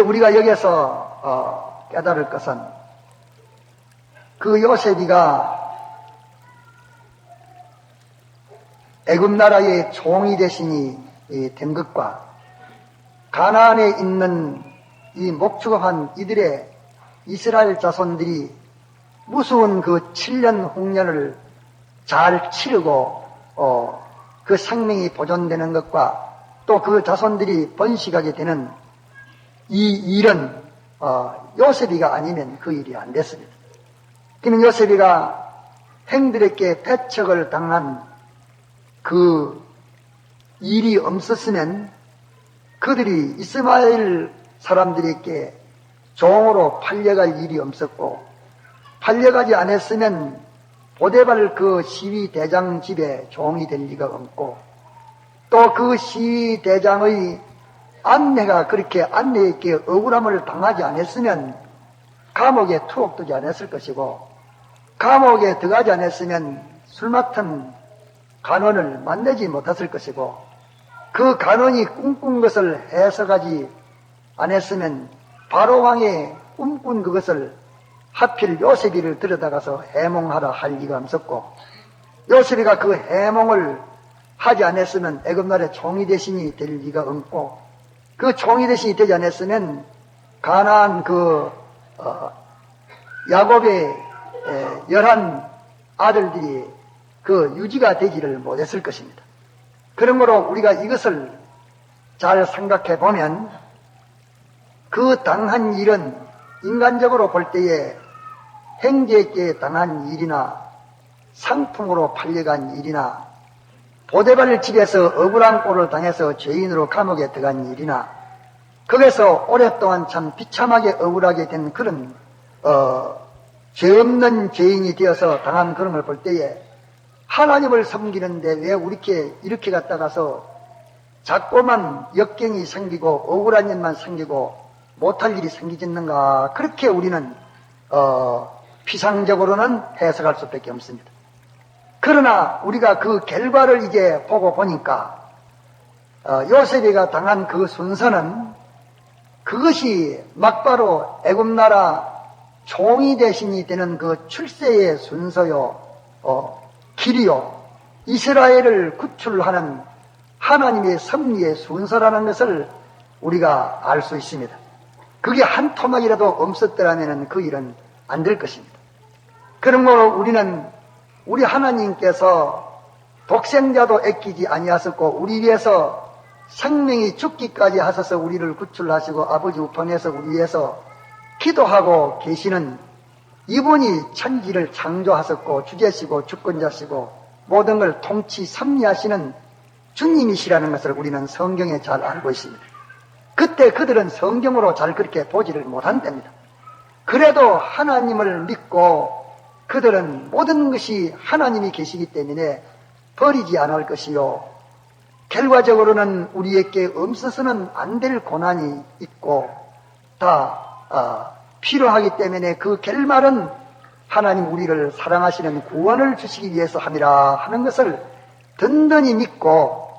[SPEAKER 1] 우리가 여기서 깨달을 것은 그 요셉이가 애굽 나라의 종이 대신이 된 것과 가나안에 있는 이 목축한 이들의 이스라엘 자손들이 무서운 그 7년 홍련을 잘 치르고 그 생명이 보존되는 것과 또 그 자손들이 번식하게 되는 이 일은 요셉이가 아니면 그 일이 안 됐습니다. 그러면 요셉이가 형들에게 배척을 당한 그 일이 없었으면 그들이 이스마엘 사람들에게 종으로 팔려갈 일이 없었고, 팔려가지 않았으면 보데발 그 시위대장 집에 종이 될 리가 없고, 또 그 시위대장의 안내가 그렇게 안내에게 억울함을 당하지 않았으면 감옥에 투옥되지 않았을 것이고, 감옥에 들어가지 않았으면 술 맡은 간원을 만나지 못했을 것이고, 그 간원이 꿈꾼 것을 해석하지 않았으면 바로왕의 꿈꾼 그것을 하필 요셉이를 들여다가서 해몽하라 할 리가 없었고, 요셉이가 그 해몽을 하지 않았으면 애굽나라의 종이 대신이 될 리가 없고, 그 종이 대신이 되지 않았으면 가나안 야곱의 11 아들들이 그 유지가 되지를 못했을 것입니다. 그러므로 우리가 이것을 잘 생각해 보면 그 당한 일은 인간적으로 볼 때에 형제에게 당한 일이나 상품으로 팔려간 일이나 보데발 집에서 억울한 꼴을 당해서 죄인으로 감옥에 들어간 일이나 거기서 오랫동안 참 비참하게 억울하게 된 그런 죄 없는 죄인이 되어서 당한 그런 걸 볼 때에 하나님을 섬기는데 왜 이렇게 갔다가서 자꾸만 역경이 생기고 억울한 일만 생기고 못할 일이 생기겠는가, 그렇게 우리는 피상적으로는 해석할 수밖에 없습니다. 그러나 우리가 그 결과를 이제 보고 보니까 요셉이가 당한 그 순서는 그것이 막바로 애굽나라 종이 대신이 되는 그 출세의 순서요, 길이요, 이스라엘을 구출하는 하나님의 섭리의 순서라는 것을 우리가 알 수 있습니다. 그게 한 토막이라도 없었더라면 그 일은 안 될 것입니다. 그러므로 우리는 우리 하나님께서 독생자도 아끼지 아니하셨고 우리 위해서 생명이 죽기까지 하셔서 우리를 구출하시고 아버지 우편에서 우리 위해서 기도하고 계시는 이분이 천지를 창조하셨고 주제시고 주권자시고 모든 걸 통치 섭리하시는 주님이시라는 것을 우리는 성경에 잘 알고 있습니다. 그때 그들은 성경으로 잘 그렇게 보지를 못한답니다. 그래도 하나님을 믿고 그들은 모든 것이 하나님이 계시기 때문에 버리지 않을 것이요. 결과적으로는 우리에게 없어서는 안 될 고난이 있고 다 필요하기 때문에 그 결말은 하나님 우리를 사랑하시는 구원을 주시기 위해서 함이라 하는 것을 든든히 믿고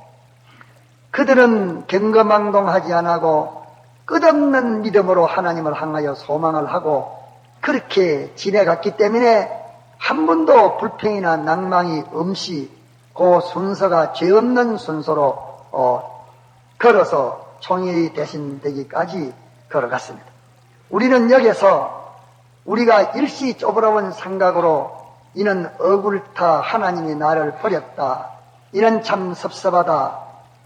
[SPEAKER 1] 그들은 경거망동하지 않고 끝없는 믿음으로 하나님을 향하여 소망을 하고 그렇게 지내갔기 때문에 한 번도 불평이나 낭망이 없이 그 순서가 죄 없는 순서로 걸어서 총일이 대신되기까지 걸어갔습니다. 우리는 여기서 우리가 일시 쪼부러운 생각으로 이는 억울타 하나님이 나를 버렸다, 이는 참 섭섭하다,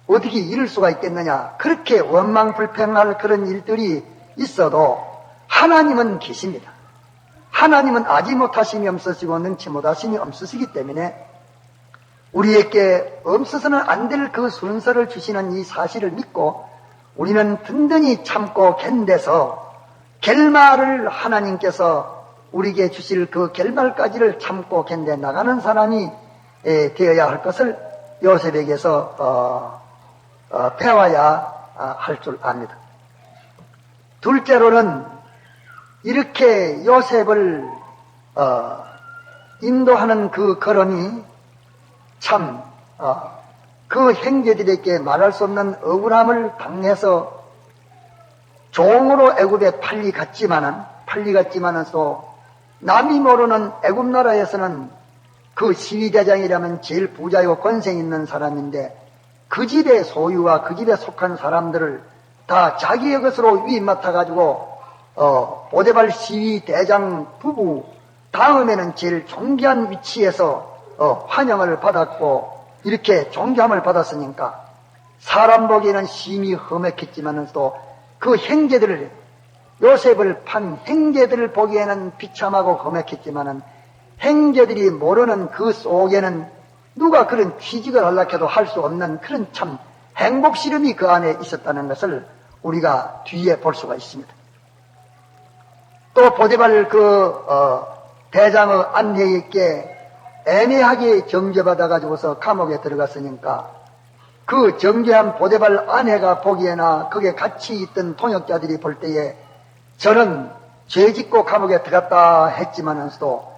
[SPEAKER 1] 어떻게 이럴 수가 있겠느냐, 그렇게 원망불평할 그런 일들이 있어도 하나님은 계십니다. 하나님은 아지 못하심이 없으시고 능치 못하심이 없으시기 때문에 우리에게 없어서는 안 될 그 순서를 주시는 이 사실을 믿고 우리는 든든히 참고 견뎌서 결말을 하나님께서 우리에게 주실 그 결말까지를 참고 견뎌 나가는 사람이 되어야 할 것을 요셉에게서 배워야 할 줄 압니다. 둘째로는 이렇게 요셉을 인도하는 그 걸음이 참 그 형제들에게 말할 수 없는 억울함을 당해서 종으로 애굽에 팔리갔지만은 또 남이 모르는 애굽 나라에서는 그 시위대장이라면 제일 부자이고 권세 있는 사람인데 그 집의 소유와 그 집에 속한 사람들을 다 자기의 것으로 위임 맡아가지고 보데발 시위대장 부부 다음에는 제일 존귀한 위치에서 환영을 받았고 이렇게 존귀함을 받았으니까 사람 보기에는 심히 험했겠지만은 또 그 형제들을 요셉을 판 형제들을 보기에는 비참하고 험했겠지만은 형제들이 모르는 그 속에는 누가 그런 취직을 하려고 해도 할 수 없는 그런 참 행복 시름이 그 안에 있었다는 것을 우리가 뒤에 볼 수가 있습니다. 또 보데발 대장의 안내에게 애매하게 정죄받아 가지고서 감옥에 들어갔으니까 그 정죄한 보데발 아내가 보기에나 거기에 같이 있던 통역자들이 볼 때에 저는 죄 짓고 감옥에 들어갔다 했지만은서도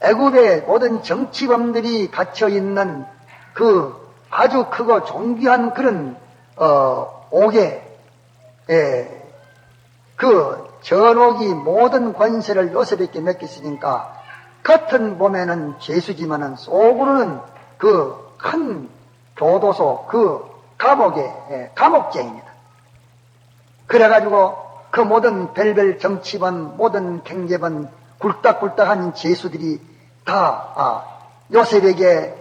[SPEAKER 1] 애굽의 모든 정치범들이 갇혀 있는 그 아주 크고 존귀한 그런 옥에 그 전옥이 모든 관세를 요셉에게 맡겼으니까 겉은 보면은 죄수지만은 속으로는 그 큰 교도소 그 감옥의 감옥죄입니다. 그래가지고 그 모든 별별 정치범 모든 경제범 굴딱굴딱한 죄수들이 다 요셉에게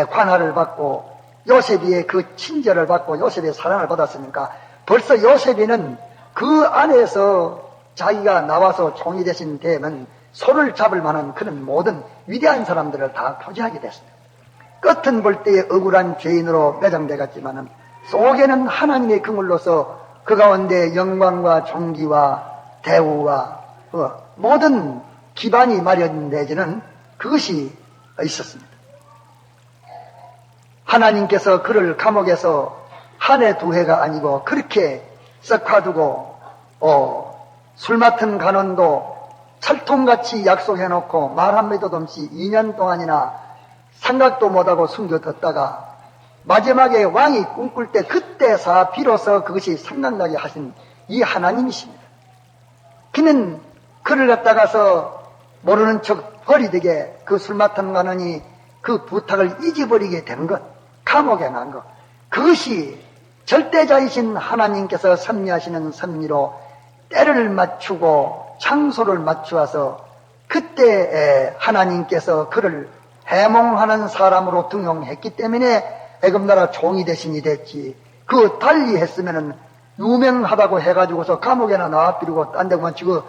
[SPEAKER 1] 관할을 받고 요셉의 그 친절을 받고 요셉의 사랑을 받았으니까 벌써 요셉이는 그 안에서 자기가 나와서 총리 대신 되면 소를 잡을 만한 그런 모든 위대한 사람들을 다 표지하게 됐습니다. 끝은 볼 때에 억울한 죄인으로 매장돼 갔지만은 속에는 하나님의 그물로서 그 가운데 영광과 존귀와 대우와 모든 기반이 마련되지는 그것이 있었습니다. 하나님께서 그를 감옥에서 한 해 두 해가 아니고 그렇게 썩화두고 술 맡은 간원도 철통같이 약속해놓고 말 한마디도 없이 2년 동안이나 생각도 못하고 숨겨뒀다가 마지막에 왕이 꿈꿀 때 그때서 비로소 그것이 생각나게 하신 이 하나님이십니다. 그는 그를 갖다가서 모르는 척 버리되게 그 술 맡은 간원이 그 부탁을 잊어버리게 된 것, 감옥에 간 것, 그것이 절대자이신 하나님께서 섭리하시는 섭리로 때를 맞추고 장소를 맞추어서 그때 하나님께서 그를 해몽하는 사람으로 등용했기 때문에 애굽나라 종이 대신이 됐지. 그 달리 했으면은 유명하다고 해가지고서 감옥에나 나와버리고 딴 데만 지고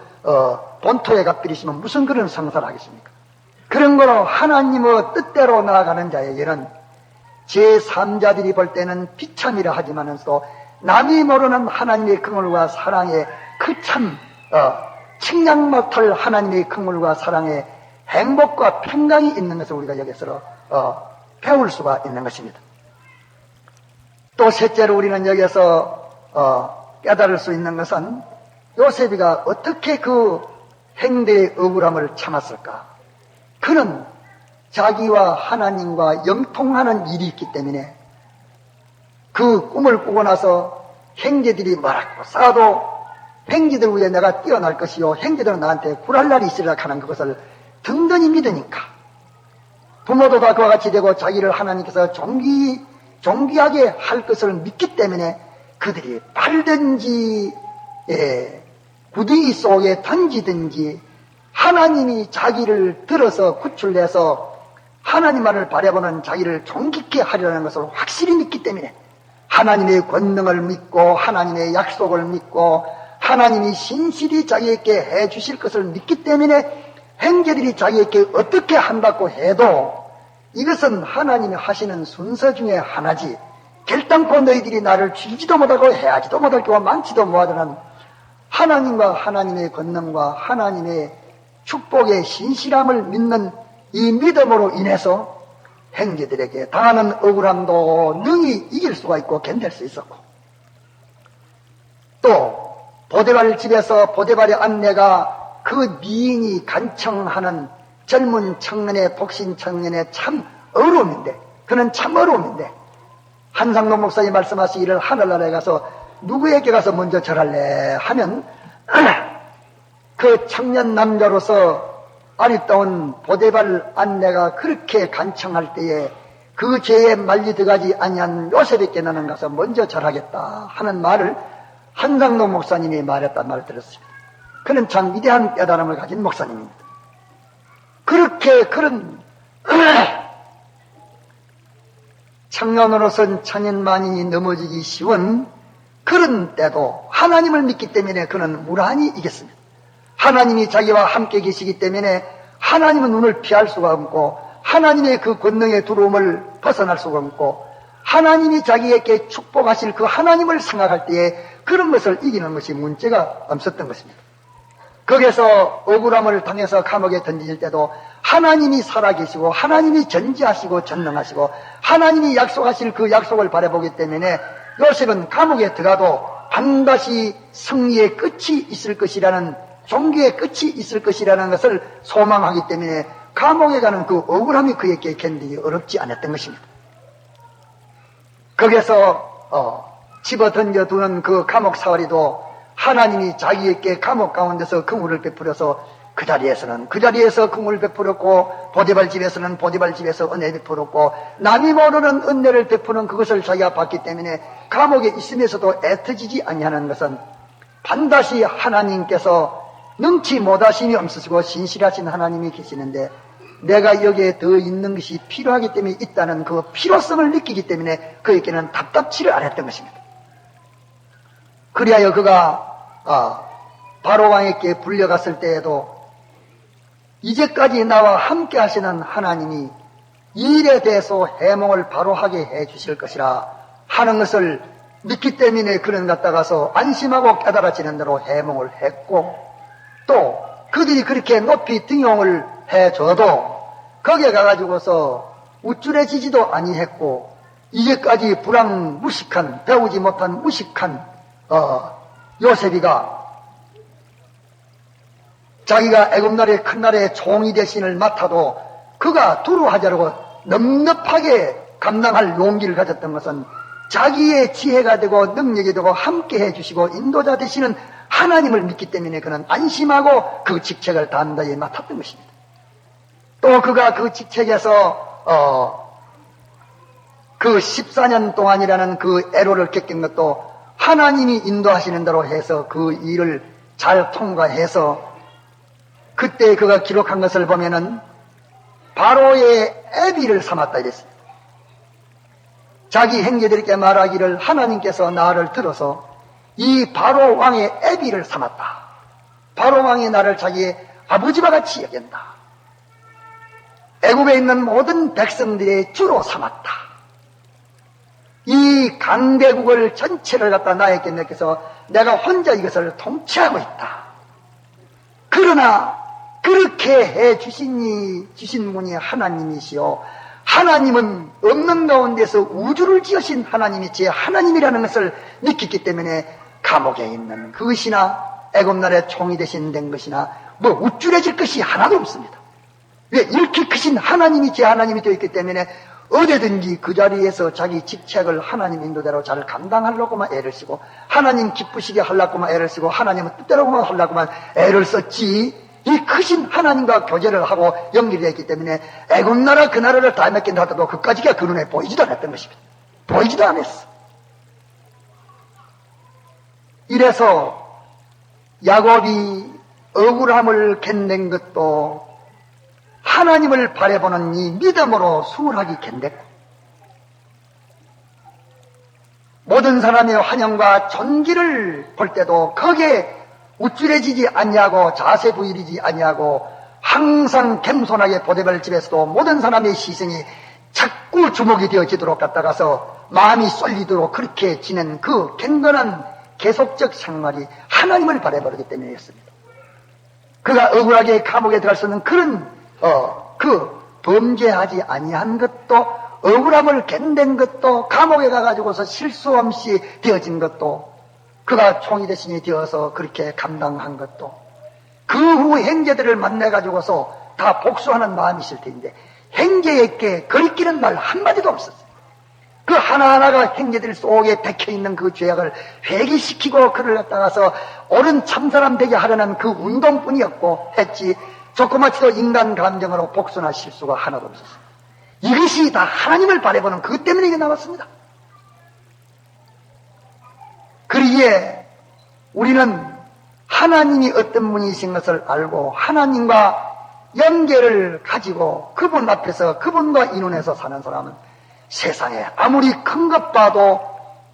[SPEAKER 1] 본토에 가버리시면 무슨 그런 성사를 하겠습니까? 그런 거로 하나님의 뜻대로 나아가는 자에게는 제3자들이 볼 때는 비참이라 하지만은 또 남이 모르는 하나님의 긍휼과 사랑에 그 참 측량 못할 하나님의 긍휼과 사랑에 행복과 평강이 있는 것을 우리가 여기서 배울 수가 있는 것입니다. 또 셋째로 우리는 여기서 깨달을 수 있는 것은 요셉이가 어떻게 그 행대의 억울함을 참았을까? 그는 자기와 하나님과 영통하는 일이 있기 때문에 그 꿈을 꾸고 나서 형제들이 뭐라고 싸도 형제들 위에 내가 뛰어날 것이요 형제들은 나한테 굴할 날이 있으리라 하는 그것을 든든히 믿으니까 부모도 다 그와 같이 되고 자기를 하나님께서 존귀하게 할 것을 믿기 때문에 그들이 팔든지 구덩이 속에 던지든지 하나님이 자기를 들어서 구출해서 하나님만을 바라보는 자기를 존귀케 하리라는 것을 확실히 믿기 때문에 하나님의 권능을 믿고 하나님의 약속을 믿고 하나님이 신실히 자기에게 해 주실 것을 믿기 때문에 형제들이 자기에게 어떻게 한다고 해도 이것은 하나님이 하시는 순서 중에 하나지 결단코 너희들이 나를 죽이지도 못하고 해하지도 못할 경우가 많지도 못하는 하나님과 하나님의 권능과 하나님의 축복의 신실함을 믿는 이 믿음으로 인해서 형제들에게 당하는 억울함도 능히 이길 수가 있고 견딜 수 있었고 또 보디발 집에서 보디발의 아내가 그 미인이 간청하는 젊은 청년의 복신 청년의 참 어려움인데 그는 참 어려움인데 한상로 목사님 말씀하시기를 하늘나라에 가서 누구에게 가서 먼저 절할래 하면 그 청년 남자로서 아리따운 보디발 아내가 그렇게 간청할 때에 그 죄에 말리 들어가지 아니한 요셉에게 나는 가서 먼저 절하겠다 하는 말을 한상로 목사님이 말했단 말을 들었습니다. 그는 참 위대한 깨달음을 가진 목사님입니다. 그렇게 그런 청년으로선 천연만인이 넘어지기 쉬운 그런 때도 하나님을 믿기 때문에 그는 무란히 이겼습니다. 하나님이 자기와 함께 계시기 때문에 하나님은 눈을 피할 수가 없고 하나님의 그 권능의 두려움을 벗어날 수가 없고 하나님이 자기에게 축복하실 그 하나님을 생각할 때에 그런 것을 이기는 것이 문제가 없었던 것입니다. 거기에서 억울함을 당해서 감옥에 던질 때도 하나님이 살아계시고 하나님이 전지하시고 전능하시고 하나님이 약속하실 그 약속을 바라보기 때문에 요셉은 감옥에 들어가도 반드시 승리의 끝이 있을 것이라는 종교의 끝이 있을 것이라는 것을 소망하기 때문에 감옥에 가는 그 억울함이 그에게 견디기 어렵지 않았던 것입니다. 거기에서 집어 던져두는 그 감옥 사거리도 하나님이 자기에게 감옥 가운데서 긍휼을 베풀어서 그 자리에서 긍휼을 베풀었고 보디발 집에서는 보디발 집에서 은혜 베풀었고 남이 모르는 은혜를 베푸는 그것을 자기가 받기 때문에 감옥에 있으면서도 애터지지 아니하는 것은 반드시 하나님께서 능치 못하심이 없으시고 신실하신 하나님이 계시는데 내가 여기에 더 있는 것이 필요하기 때문에 있다는 그 필요성을 느끼기 때문에 그에게는 답답치를 않았던 것입니다. 그리하여 그가 바로왕에게 불려갔을 때에도 이제까지 나와 함께 하시는 하나님이 이 일에 대해서 해몽을 바로 하게 해 주실 것이라 하는 것을 믿기 때문에 그는 갔다가서 안심하고 깨달아지는 대로 해몽을 했고 또 그들이 그렇게 높이 등용을 해줘도 거기에 가가지고서 우쭐해지지도 아니했고 이제까지 불황무식한 배우지 못한 무식한 요셉이가 자기가 애굽나라의 큰 나라의 종이 대신을 맡아도 그가 두루하지 않고 넉넉하게 감당할 용기를 가졌던 것은 자기의 지혜가 되고 능력이 되고 함께 해주시고 인도자 되시는 하나님을 믿기 때문에 그는 안심하고 그 직책을 단단히 맡았던 것입니다. 또 그가 그 직책에서 그 14년 동안이라는 그 애로를 겪은 것도 하나님이 인도하시는 대로 해서 그 일을 잘 통과해서 그때 그가 기록한 것을 보면은 바로의 애비를 삼았다 이랬습니다. 자기 형제들에게 말하기를 하나님께서 나를 들어서 이 바로 왕의 애비를 삼았다. 바로 왕이 나를 자기의 아버지와 같이 여긴다. 애굽에 있는 모든 백성들의 주로 삼았다. 이 강대국을 전체를 갖다 나에게 맡겨서 내가 혼자 이것을 통치하고 있다. 그러나 그렇게 해 주신 분이 하나님이시오. 하나님은 없는 가운데서 우주를 지으신 하나님이 제 하나님이라는 것을 느꼈기 때문에 감옥에 있는 그것이나 애굽나라의 총이 대신 된 것이나 뭐 우쭐해질 것이 하나도 없습니다. 왜? 이렇게 크신 하나님이 제 하나님이 되어 있기 때문에 어디든지 그 자리에서 자기 직책을 하나님 인도대로 잘 감당하려고만 애를 쓰고 하나님 기쁘시게 하려고만 애를 쓰고 하나님은 뜻대로만 하려고만 애를 썼지, 이 크신 하나님과 교제를 하고 연결되어 있기 때문에 애굽나라 그 나라를 다 맡긴다 하더라도 그까지가 그 눈에 보이지도 않았던 것입니다. 보이지도 않았어. 이래서 야곱이 억울함을 견낸 것도 하나님을 바라보는 이 믿음으로 수월하게 견뎠고, 모든 사람의 환영과 존귀를 볼 때도 거기에 우쭐해지지 아니하고 자세 부일이지 아니하고 항상 겸손하게 보대발 집에서도 모든 사람의 시선이 자꾸 주목이 되어지도록 갖다가서 마음이 쏠리도록 그렇게 지낸 그 경건한 계속적 생활이 하나님을 바라보기 때문이었습니다. 그가 억울하게 감옥에 들어갈 수 있는 그런 그 범죄하지 아니한 것도, 억울함을 견댄 것도, 감옥에 가가지고서 실수 없이 되어진 것도, 그가 총이 대신이 되어서 그렇게 감당한 것도, 그 후 형제들을 만나가지고서 다 복수하는 마음이 있을 텐데 형제에게 거리끼는 말 한마디도 없었어요. 그 하나하나가 형제들 속에 박혀있는 그 죄악을 회개시키고 그를 갖다가서 옳은 참사람 되게 하려는 그 운동뿐이었고 했지, 조그맣지도 인간 감정으로 복수나 실수가 하나도 없었어요. 이것이 다 하나님을 바라보는 그것 때문에 이게 나왔습니다. 그러기에 우리는 하나님이 어떤 분이신 것을 알고 하나님과 연계를 가지고 그분 앞에서 그분과 인원해서 사는 사람은 세상에 아무리 큰 것 봐도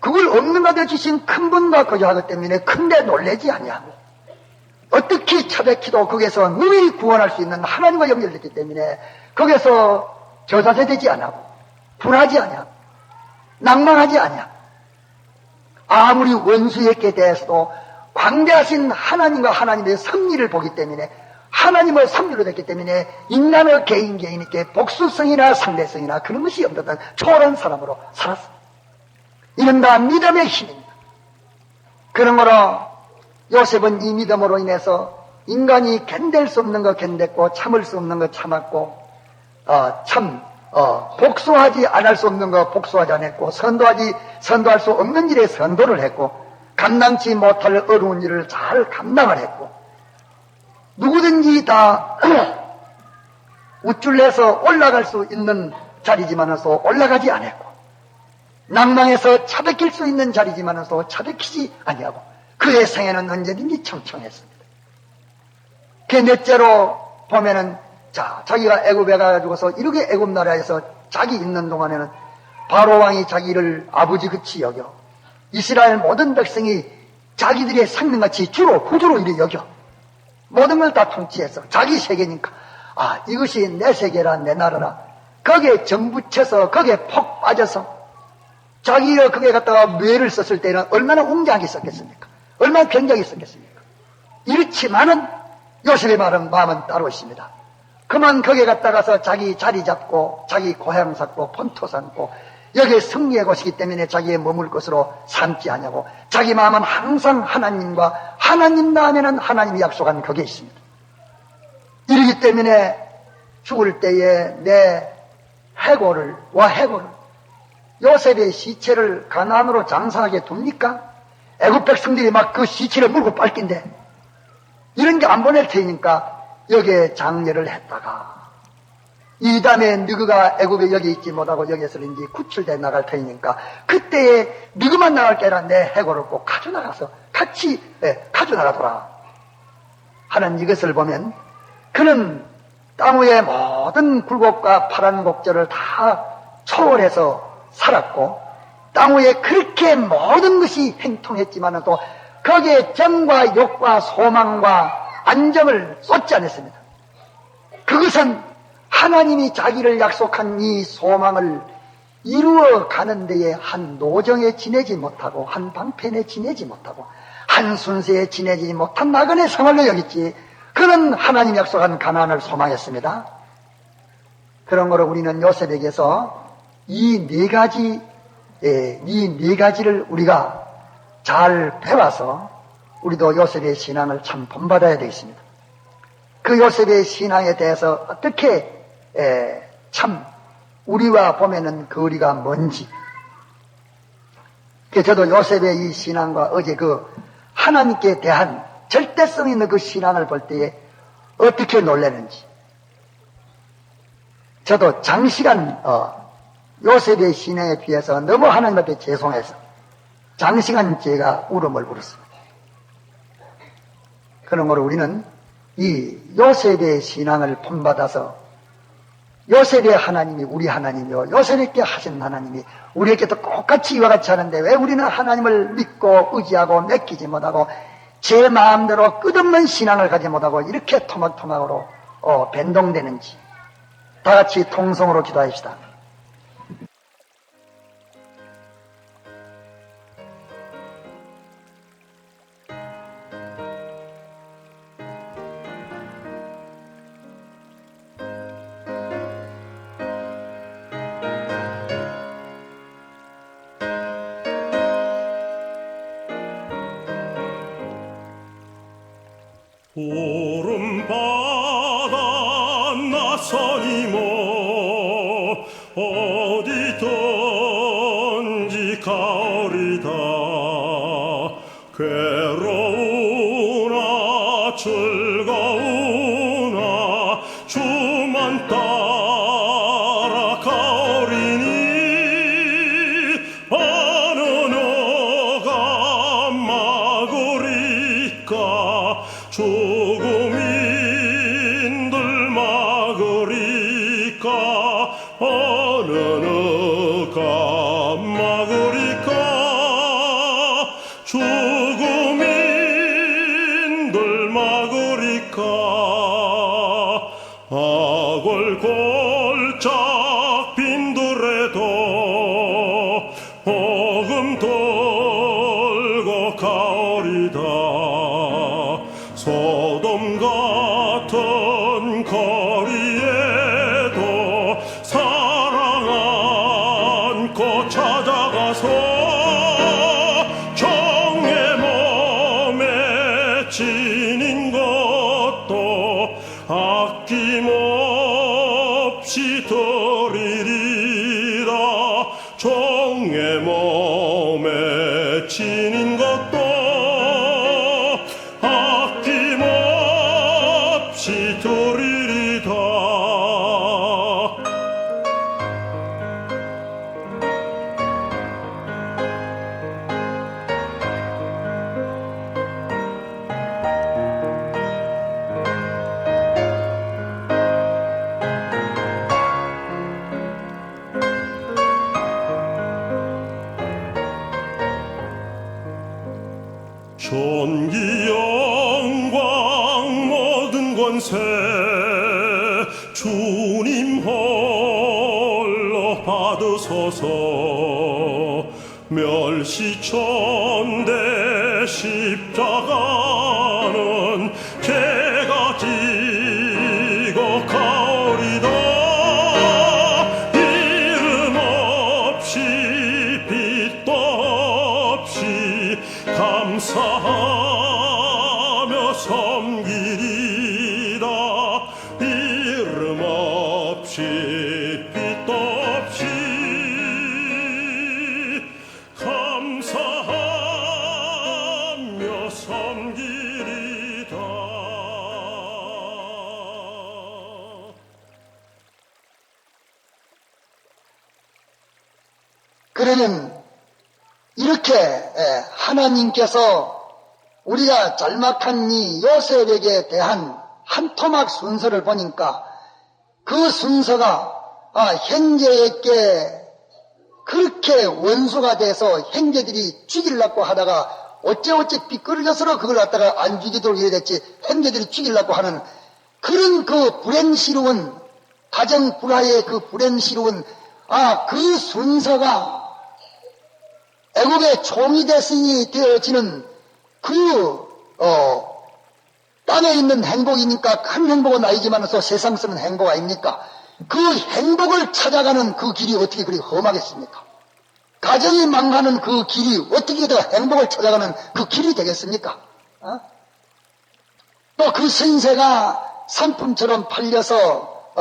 [SPEAKER 1] 그걸 없는 가 되어주신 큰 분과 거주하기 때문에 큰데 놀라지 아니하고, 어떻게 차백히도 거기서 누이 구원할 수 있는 하나님과 연결됐기 때문에 거기서 저자세되지 않고 분하지 아니하고 낭망하지 아니하고, 아무리 원수에게 대해서도 광대하신 하나님과 하나님의 섭리를 보기 때문에 하나님을 섭리로 됐기 때문에 인간의 개인에게 복수성이나 상대성이나 그런 것이 없는 초월한 사람으로 살았습니다. 이는 다 믿음의 힘입니다. 그런 거로 요셉은 이 믿음으로 인해서 인간이 견딜 수 없는 거 견뎠고 참을 수 없는 거 참았고 복수하지 않을 수 없는 거 복수하지 않았고 선도할 수 없는 일에 선도를 했고 감당치 못할 어려운 일을 잘 감당을 했고, 누구든지 다 우쭐내서 올라갈 수 있는 자리지만서 올라가지 않았고, 낭망해서 차백힐 수 있는 자리지만서 차백히지 아니하고 그의 생애는 언제든지 청청했습니다. 그 넷째로 보면은 자기가 애굽에 가가지고서 이렇게 애굽 나라에서 자기 있는 동안에는 바로 왕이 자기를 아버지 같이 여겨 이스라엘 모든 백성이 자기들의 생명같이 주로 구주로 이래 여겨 모든 걸 다 통치해서 자기 세계니까 이것이 내 세계라 내 나라라 거기에 정붙여서 거기에 폭 빠져서 자기가 거기에 갔다가 뇌를 썼을 때는 얼마나 웅장하게 썼겠습니까? 얼마나 굉장히 썼겠습니까? 이렇지만은 요셉의 마음은 따로 있습니다. 그만 거기에 갔다가서 자기 자리 잡고 자기 고향 삼고 본토 삼고 여기에 승리의 곳이기 때문에 자기의 머물 곳으로 삼지 않냐고 자기 마음은 항상 하나님과 하나님 다음에는 하나님이 약속한 거기에 있습니다. 이러기 때문에 죽을 때에 내 해골을 요셉의 시체를 가나안으로 장사하게 둡니까? 애굽 백성들이 막 그 시체를 물고 빨긴데 이런 게 안 보낼 테니까 여기에 장례를 했다가 이 다음에 너가 애굽에 여기 있지 못하고 여기에서 이제 구출돼 나갈 테니까 그때에 너만 나갈 게 아니라 내 해골을 꼭 가져나가서 같이 가져나가더라 하는 이것을 보면 그는 땅 위의 모든 굴곡과 파란 곡절을 다 초월해서 살았고 땅 위에 그렇게 모든 것이 행통했지만 또 거기에 정과 욕과 소망과 안정을 쏟지 않았습니다. 그것은 하나님이 자기를 약속한 이 소망을 이루어 가는 데에 한 노정에 지내지 못하고 한 방편에 지내지 못하고 한 순서에 지내지 못한 나그네 생활로 여겼지 그는 하나님 약속한 가나안을 소망했습니다. 그런 거로 우리는 요셉에게서 이 네 가지를 우리가 잘 배워서 우리도 요셉의 신앙을 참 본받아야 되겠습니다. 그 요셉의 신앙에 대해서 어떻게 참 우리와 보면은 거리가 먼지. 저도 요셉의 이 신앙과 어제 그 하나님께 대한 절대성 있는 그 신앙을 볼 때에 어떻게 놀라는지. 저도 장시간 요셉의 신앙에 비해서 너무 하나님 앞에 죄송해서 장시간 제가 울음을 울었습니다. 그러므로 우리는 이 요셉의 신앙을 본받아서 요셉의 하나님이 우리 하나님이요 요셉에게 하신 하나님이 우리에게도 똑같이 이와 같이 하는데 왜 우리는 하나님을 믿고 의지하고 맡기지 못하고 제 마음대로 끝없는 신앙을 가지 못하고 이렇게 토막토막으로 변동되는지 다 같이 통성으로 기도합시다.
[SPEAKER 2] 푸른 바다 나서니 뭐 어디든지 가오리다. 괴로우나 즐거우나 주만 따라 가오리니 어느 누가 막으리까. 죽음인들 막으리까. 어느 누가 막으리까. 죽음인들 막으리까. 악을 골짝 빈들에도 복음 들고 가오리다. 소돔 같은 거리에도 사랑 안고 찾아가서 정의 몸에 지닌 것도 아낌없이 드리리라. 정의 몸에 지닌 것도 아낌없이 드리리다. 존귀 영광 모든 권세 주님 홀로 받으소서. 멸시천대 십자가는 제가 지고 가오리다. 이름 없이 빛도 없이 감사하며 섬기리라. 이름 없이 빛도 없이 감사하며 섬기리다.
[SPEAKER 1] 그러면 이렇게 하나님께서 우리가 짤막한 이 요셉에게 대한 한 토막 순서를 보니까 그 순서가 형제에게 그렇게 원수가 돼서 형제들이 죽이려고 하다가 어째어째 삐끄러져서 그걸 갖다가 안 죽이도록 해야 됐지 형제들이 죽이려고 하는 그런 그 불행스러운 가정 불화의 그 불행스러운 그 순서가 애국의 총이 대승이 되어지는 땅에 있는 행복이니까 큰 행복은 아니지만서 세상스러운 행복 아닙니까? 그 행복을 찾아가는 그 길이 어떻게 그리 험하겠습니까? 가정이 망하는 그 길이 어떻게 더 행복을 찾아가는 그 길이 되겠습니까? 또 그 신세가 상품처럼 팔려서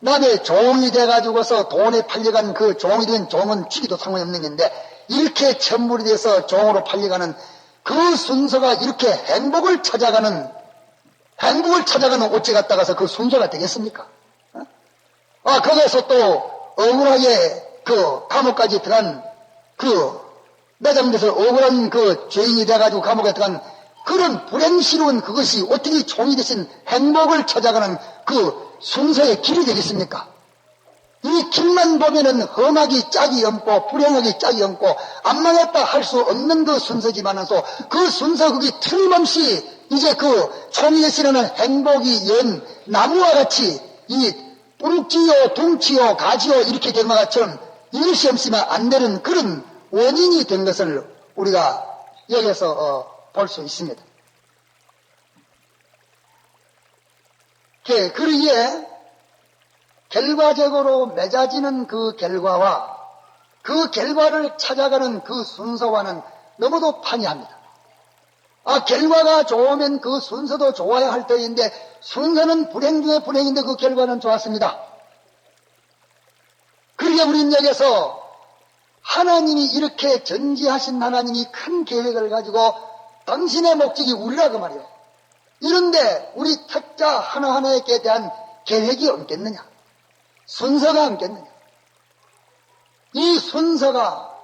[SPEAKER 1] 남의 종이 돼가지고서 돈에 팔려간 그 종이 된 종은 죽이도 상관이 없는 건데 이렇게 천물이 돼서 종으로 팔려가는 그 순서가 이렇게 행복을 찾아가는 옷에 갔다가서 그 순서가 되겠습니까? 거기에서 또 억울하게 그 감옥까지 들어간 그 매장돼서 억울한 그 죄인이 돼가지고 감옥에 들어간 그런 불행스러운 그것이 어떻게 종이 되신 행복을 찾아가는 그 순서의 길이 되겠습니까? 이 길만 보면은 험하기 짝이 없고 불행하기 짝이 없고 안 망했다 할 수 없는 그 순서지만은서 그 순서 그게 틀림없이 이제 그 종이 되시는 행복이 연 나무와 같이 이 뿌리지요 둥치요 가지요 이렇게 된 것처럼 이것이 없으면 안 되는 그런 원인이 된 것을 우리가 여기서 볼 수 있습니다. 그러기에 결과적으로 맺어지는 그 결과와 그 결과를 찾아가는 그 순서와는 너무도 판이합니다. 결과가 좋으면 그 순서도 좋아야 할 터인데 순서는 불행 중에 불행인데 그 결과는 좋았습니다. 그러게 우리는 여기서 하나님이 이렇게 전지하신 하나님이 큰 계획을 가지고 당신의 목적이 우리라고 말이에요. 이런데 우리 택자 하나하나에게 대한 계획이 없겠느냐? 순서가 없겠느냐? 이 순서가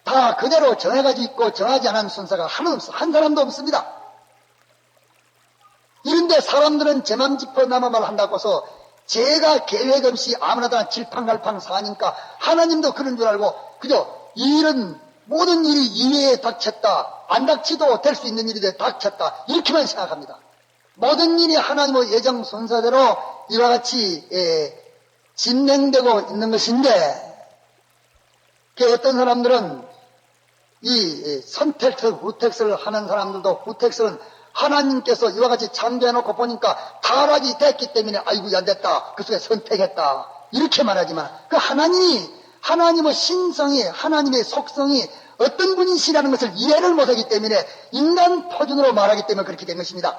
[SPEAKER 1] 다 그대로 정해가지고 있고 정하지 않은 순서가 하나도 없어. 한 사람도 없습니다. 이런데 사람들은 제 맘 짚어 남의 말 한다고서 제가 계획 없이 아무나나 질팡갈팡 사니까 하나님도 그런 줄 알고 그저 일은 모든 일이 이외에 닥쳤다. 안 닥치도 될 수 있는 일이 닥쳤다. 이렇게만 생각합니다. 모든 일이 하나님의 예정 순서대로 이와 같이 진행되고 있는 것인데 어떤 사람들은 이 선택설, 후택설을 하는 사람들도 후택설은 하나님께서 이와 같이 창조해놓고 보니까 타락이 됐기 때문에 아이고 안 됐다. 그 속에 선택했다. 이렇게 말하지만 그 하나님의 신성이 하나님의 속성이 어떤 분이시라는 것을 이해를 못하기 때문에 인간 표준으로 말하기 때문에 그렇게 된 것입니다.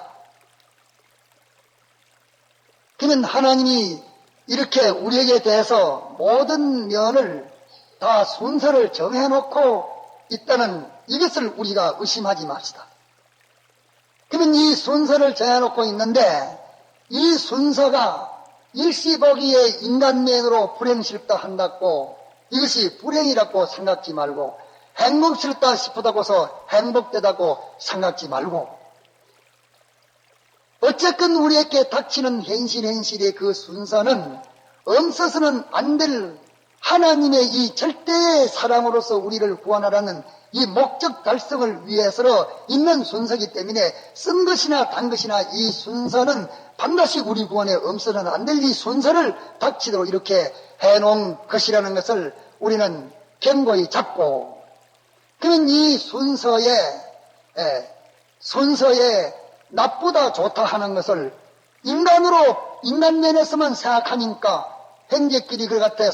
[SPEAKER 1] 그러면 하나님이 이렇게 우리에게 대해서 모든 면을 다 순서를 정해놓고 있다는 이것을 우리가 의심하지 맙시다. 그러면 이 순서를 정해놓고 있는데 이 순서가 일시보기에 인간면으로 불행스럽다 한다고 이것이 불행이라고 생각지 말고 행복스럽다 싶다고서 행복되다고 생각지 말고 어쨌건 우리에게 닥치는 현실의 그 순서는 없어서는 안 될 하나님의 이 절대의 사랑으로서 우리를 구원하라는 이 목적 달성을 위해서 있는 순서이기 때문에 쓴 것이나 단 것이나 이 순서는 반드시 우리 구원에 없어서는 안 될 이 순서를 닥치도록 이렇게 해놓은 것이라는 것을 우리는 견고히 잡고 그러면 이 순서에 나쁘다 좋다 하는 것을 인간 면에서만 생각하니까 행제끼리 그 같아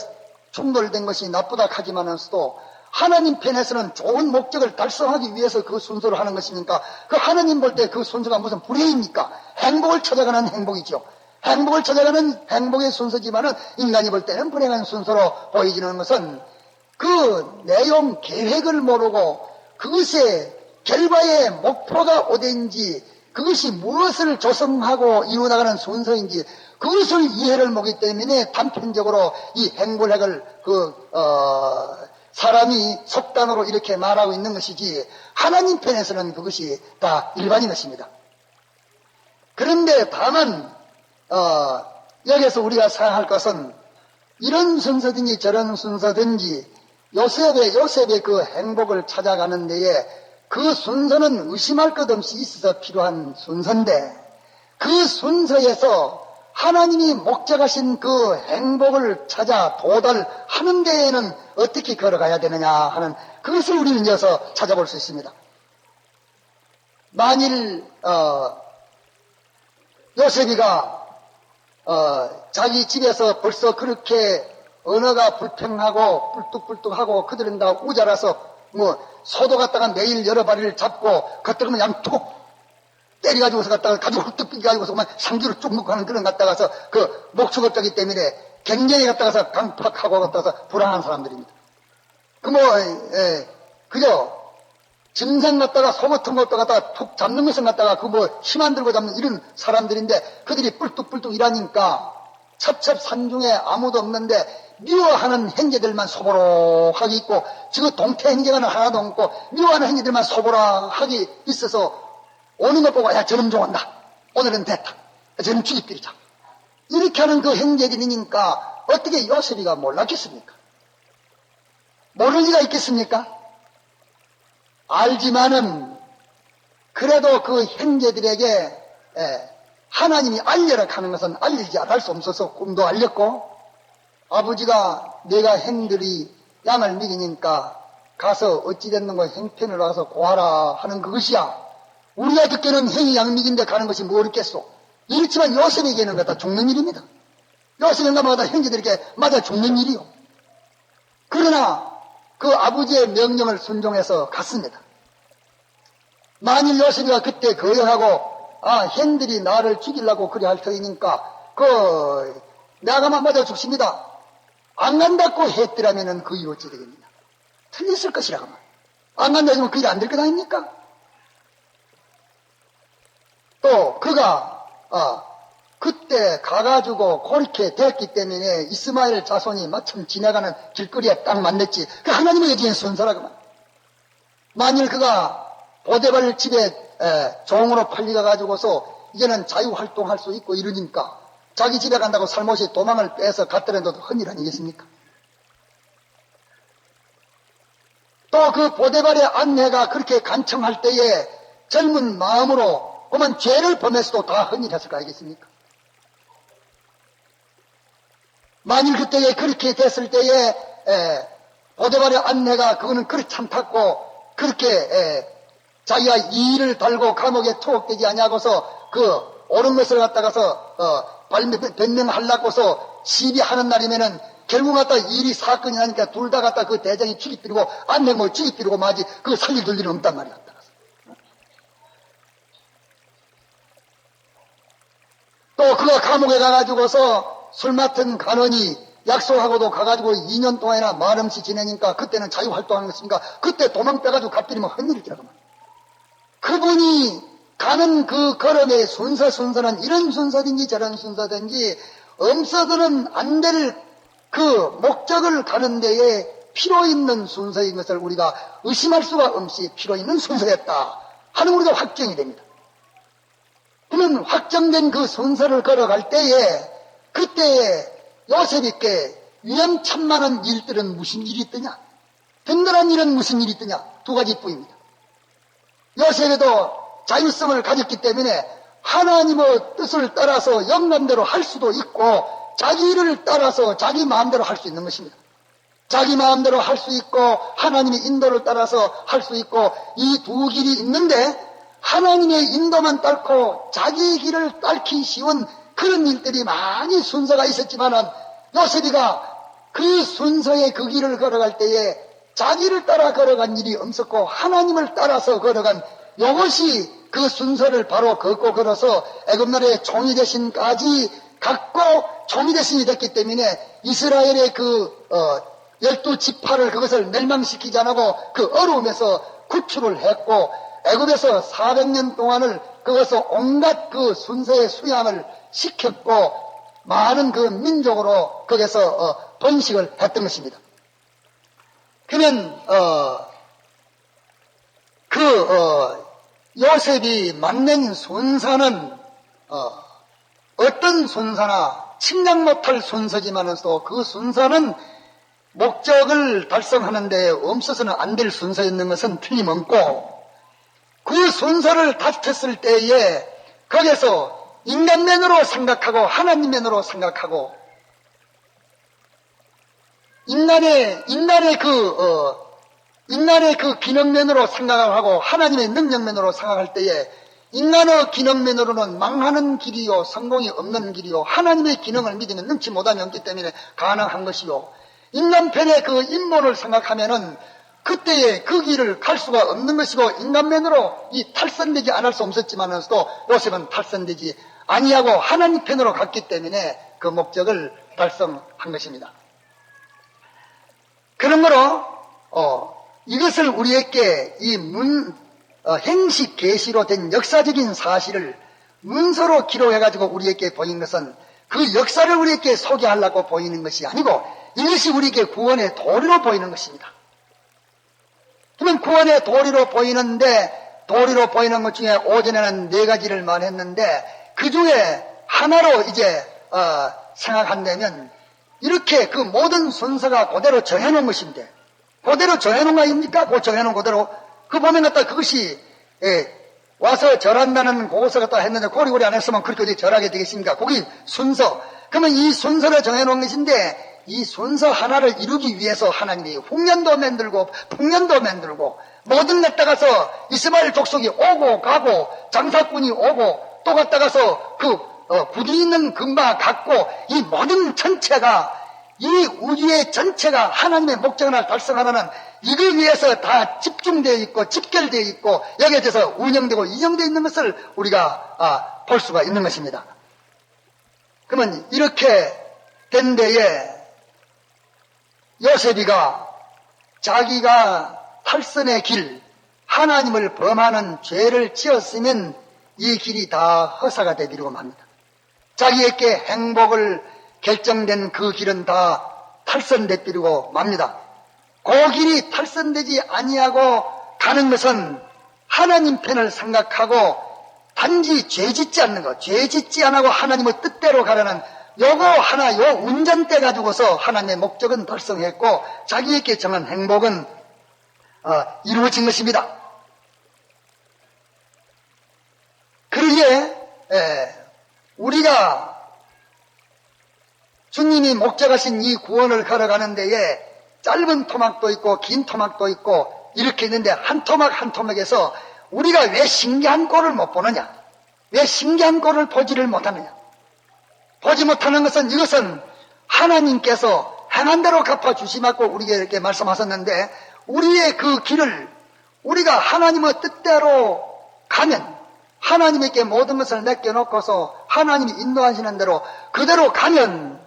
[SPEAKER 1] 충돌된 것이 나쁘다 하지만서도 하나님 편에서는 좋은 목적을 달성하기 위해서 그 순서를 하는 것이니까 그 하나님 볼 때 그 순서가 무슨 불행입니까? 행복을 찾아가는 행복이죠. 행복을 찾아가는 행복의 순서지만은 인간이 볼 때는 불행한 순서로 보여지는 것은 그 내용 계획을 모르고 그것의 결과의 목표가 어딘지 그것이 무엇을 조성하고 이루어나가는 순서인지 그것을 이해를 못하기 때문에 단편적으로 이 행불행을 사람이 속단으로 이렇게 말하고 있는 것이지 하나님 편에서는 그것이 다 일반인 것입니다. 그런데 다만 여기서 우리가 생각할 것은 이런 순서든지 저런 순서든지 요셉의 그 행복을 찾아가는 데에 그 순서는 의심할 것 없이 있어서 필요한 순서인데 그 순서에서 하나님이 목적하신 그 행복을 찾아 도달하는 데에는 어떻게 걸어가야 되느냐 하는 그것을 우리는 이어서 찾아볼 수 있습니다. 만일 요셉이가 자기 집에서 벌써 그렇게 언어가 불평하고 뿔뚝뿔뚝하고 그들은 다 우자라서 소도 갖다가 매일 여러 마리를 잡고 겉들으면 양톡 때려가지고서 갖다가 가지고 hul뚝 삐가지고서 그만 상주를 쭉 먹고 하는 그런 갖다가서 그 목축업자기 때문에 굉장히 갖다가서 강팍하고 갖다가서 불안한 사람들입니다. 그저 짐승 갖다가 소 같은 것도 갖다가 툭 잡는 것을 갖다가 힘 안 들고 잡는 이런 사람들인데 그들이 뿔뚝뿔뚝 일하니까 첩첩 산중에 아무도 없는데 미워하는 행제들만 소보록하게 있고 지금 동태 행제가는 하나도 없고 미워하는 행제들만 소보록하게 있어서 오는 것 보고 야 저놈 좋았다 오늘은 됐다 저놈 죽이버리자 이렇게 하는 그 행제들이니까 어떻게 요셉이가 몰랐겠습니까? 모를 리가 있겠습니까? 알지만은 그래도 그 형제들에게 하나님이 알려라 하는 것은 알리지 않을 수 없어서 꿈도 알렸고 아버지가 내가 형들이 양을 먹이니까 가서 어찌 됐는가 형편을 와서 고하라 하는 그것이야. 우리가 듣기는 형이 양 먹인데 가는 것이 뭐겠소. 이렇지만 요셉에게는 갖다 죽는 일입니다. 요셉인가 마다 형제들에게 맞아 죽는 일이요. 그러나 그 아버지의 명령을 순종해서 갔습니다. 만일 요셉이가 그때 거역하고 형들이 나를 죽이려고 그리 할 터이니까 내가만 맞아 죽습니다. 안 간다고 했더라면은 그 일이 어찌 되겠느냐. 틀렸을 것이라고 말. 안 간다 하면 그 일 안 될 것 아닙니까? 또 그가 그때 가가지고 그렇게 됐기 때문에 이스마엘 자손이 마침 지나가는 길거리에 딱 만났지. 그 하나님의 여지엔 순서라고 말. 만일 그가 보데발 집에 종으로 팔려가 가지고서 이제는 자유활동할 수 있고 이러니까 자기 집에 간다고 살못이 도망을 빼서 갔더라도 헌일 아니겠습니까? 또 그 보데발의 아내가 그렇게 간청할 때에 젊은 마음으로 그러면 죄를 범해서도 다 헌일했을 거 아니겠습니까? 만일 그때에 그렇게 됐을 때에 보데발의 아내가 그거는 그렇게 참탔고 그렇게 자기가 이의를 달고 감옥에 투옥되지 아니하고서 그 옳은 것을 갖다가서 변명하려고서 시비하는 날이면은 결국 갖다 일이 사건이 나니까 둘 다 갖다 그 대장이 죽이버리고 안내 죽이버리고 마지 그거 살려둘 일은 없단 말이야. 또 그가 감옥에 가가지고서 술 맡은 간원이 약속하고도 가가지고 2년 동안이나 말없이 지내니까 그때는 자유활동하는 것입니까? 그때 도망 빼가지고 갚들이면 헛일이라고 말이야. 그분이 가는 그 걸음의 순서는 이런 순서든지 저런 순서든지 없어서는 안 될 그 목적을 가는 데에 필요 있는 순서인 것을 우리가 의심할 수가 없이 필요 있는 순서였다 하는 우리가 확정이 됩니다. 그러면 확정된 그 순서를 걸어갈 때에 그때에 요셉에게 위험천만한 일들은 무슨 일이 있더냐? 든든한 일은 무슨 일이 있더냐? 두 가지뿐입니다. 요셉에도 자율성을 가졌기 때문에 하나님의 뜻을 따라서 영감대로 할 수도 있고 자기 일을 따라서 자기 마음대로 할 수 있는 것입니다. 자기 마음대로 할 수 있고 하나님의 인도를 따라서 할 수 있고 이 두 길이 있는데 하나님의 인도만 따르고 자기 길을 따르기 쉬운 그런 일들이 많이 순서가 있었지만은 요셉이가 그 순서의 그 길을 걸어갈 때에 자기를 따라 걸어간 일이 없었고 하나님을 따라서 걸어간 이것이 그 순서를 바로 걷고 걸어서 애굽나라의 종이 대신까지 갖고 종이 대신이 됐기 때문에 이스라엘의 그 12지파를 그것을 멸망시키지 않고 그 어려움에서 구출을 했고 애굽에서 400년 동안을 그것을 온갖 그 순서의 수양을 시켰고 많은 그 민족으로 거기서 번식을 했던 것입니다. 그러면 요셉이 만난 순서는 어떤 순서나 침략 못할 순서지만서도 그 순서는 목적을 달성하는 데 없어서는 안 될 순서였는 것은 틀림없고 그 순서를 다쳤을 때에 거기서 인간면으로 생각하고 하나님면으로 생각하고 인간의 그 기능면으로 생각을 하고 하나님의 능력면으로 생각할 때에 인간의 기능면으로는 망하는 길이요, 성공이 없는 길이요, 하나님의 기능을 믿으면 능치 못함이 없기 때문에 가능한 것이요, 인간편의 그 인본을 생각하면은 그때의 그 길을 갈 수가 없는 것이고, 인간면으로 이 탈선되지 않을 수 없었지만서도 요셉은 탈선되지 아니하고 하나님 편으로 갔기 때문에 그 목적을 달성한 것입니다. 그러므로 이것을 우리에게 이 행식 계시로 된 역사적인 사실을 문서로 기록해가지고 우리에게 보인 것은 그 역사를 우리에게 소개하려고 보이는 것이 아니고 이것이 우리에게 구원의 도리로 보이는 것입니다. 그러면 구원의 도리로 보이는데, 도리로 보이는 것 중에 오전에는 4가지를 말했는데 그 중에 하나로 이제 생각한다면 이렇게 그 모든 순서가 그대로 정해놓은 것인데, 그대로 정해놓은 거 아닙니까? 그 정해놓은 그대로 그 보면 갖다 그것이 와서 절한다는 그것을 갖다 했는데 고리고리 안 했으면 그렇게 어디 절하게 되겠습니까? 거기 순서. 그러면 이 순서를 정해놓은 것인데 이 순서 하나를 이루기 위해서 하나님이 흉년도 만들고 풍년도 만들고 모든 갖다가서 이스마엘 족속이 오고 가고 장사꾼이 오고 또 갖다가서 그 부디 있는 금방 갖고 이 모든 전체가 이 우주의 전체가 하나님의 목적을 달성하라는 이걸 위해서 다 집중되어 있고 집결되어 있고 여기에 대해서 운영되고 이정되어 있는 것을 우리가 볼 수가 있는 것입니다. 그러면 이렇게 된 데에 요셉이가 자기가 탈선의 길, 하나님을 범하는 죄를 지었으면 이 길이 다 허사가 되기로 합니다. 자기에게 행복을 결정된 그 길은 다 탈선되기로 맙니다. 그 길이 탈선되지 아니하고 가는 것은 하나님 편을 생각하고 단지 죄짓지 않는 것, 죄짓지 않고 하나님의 뜻대로 가라는 요거 하나, 요 운전대 가지고서 하나님의 목적은 달성했고 자기에게 정한 행복은 이루어진 것입니다. 그러기에 우리가 주님이 목적하신 이 구원을 걸어가는 데에 짧은 토막도 있고 긴 토막도 있고 이렇게 있는데 한 토막 한 토막에서 우리가 왜 신기한 꼴을 못 보느냐, 왜 신기한 꼴을 보지를 못하느냐, 보지 못하는 것은 이것은 하나님께서 행한 대로 갚아주시마고 우리에게 말씀하셨는데 우리의 그 길을 우리가 하나님의 뜻대로 가면 하나님에게 모든 것을 맡겨놓고서 하나님이 인도하시는 대로 그대로 가면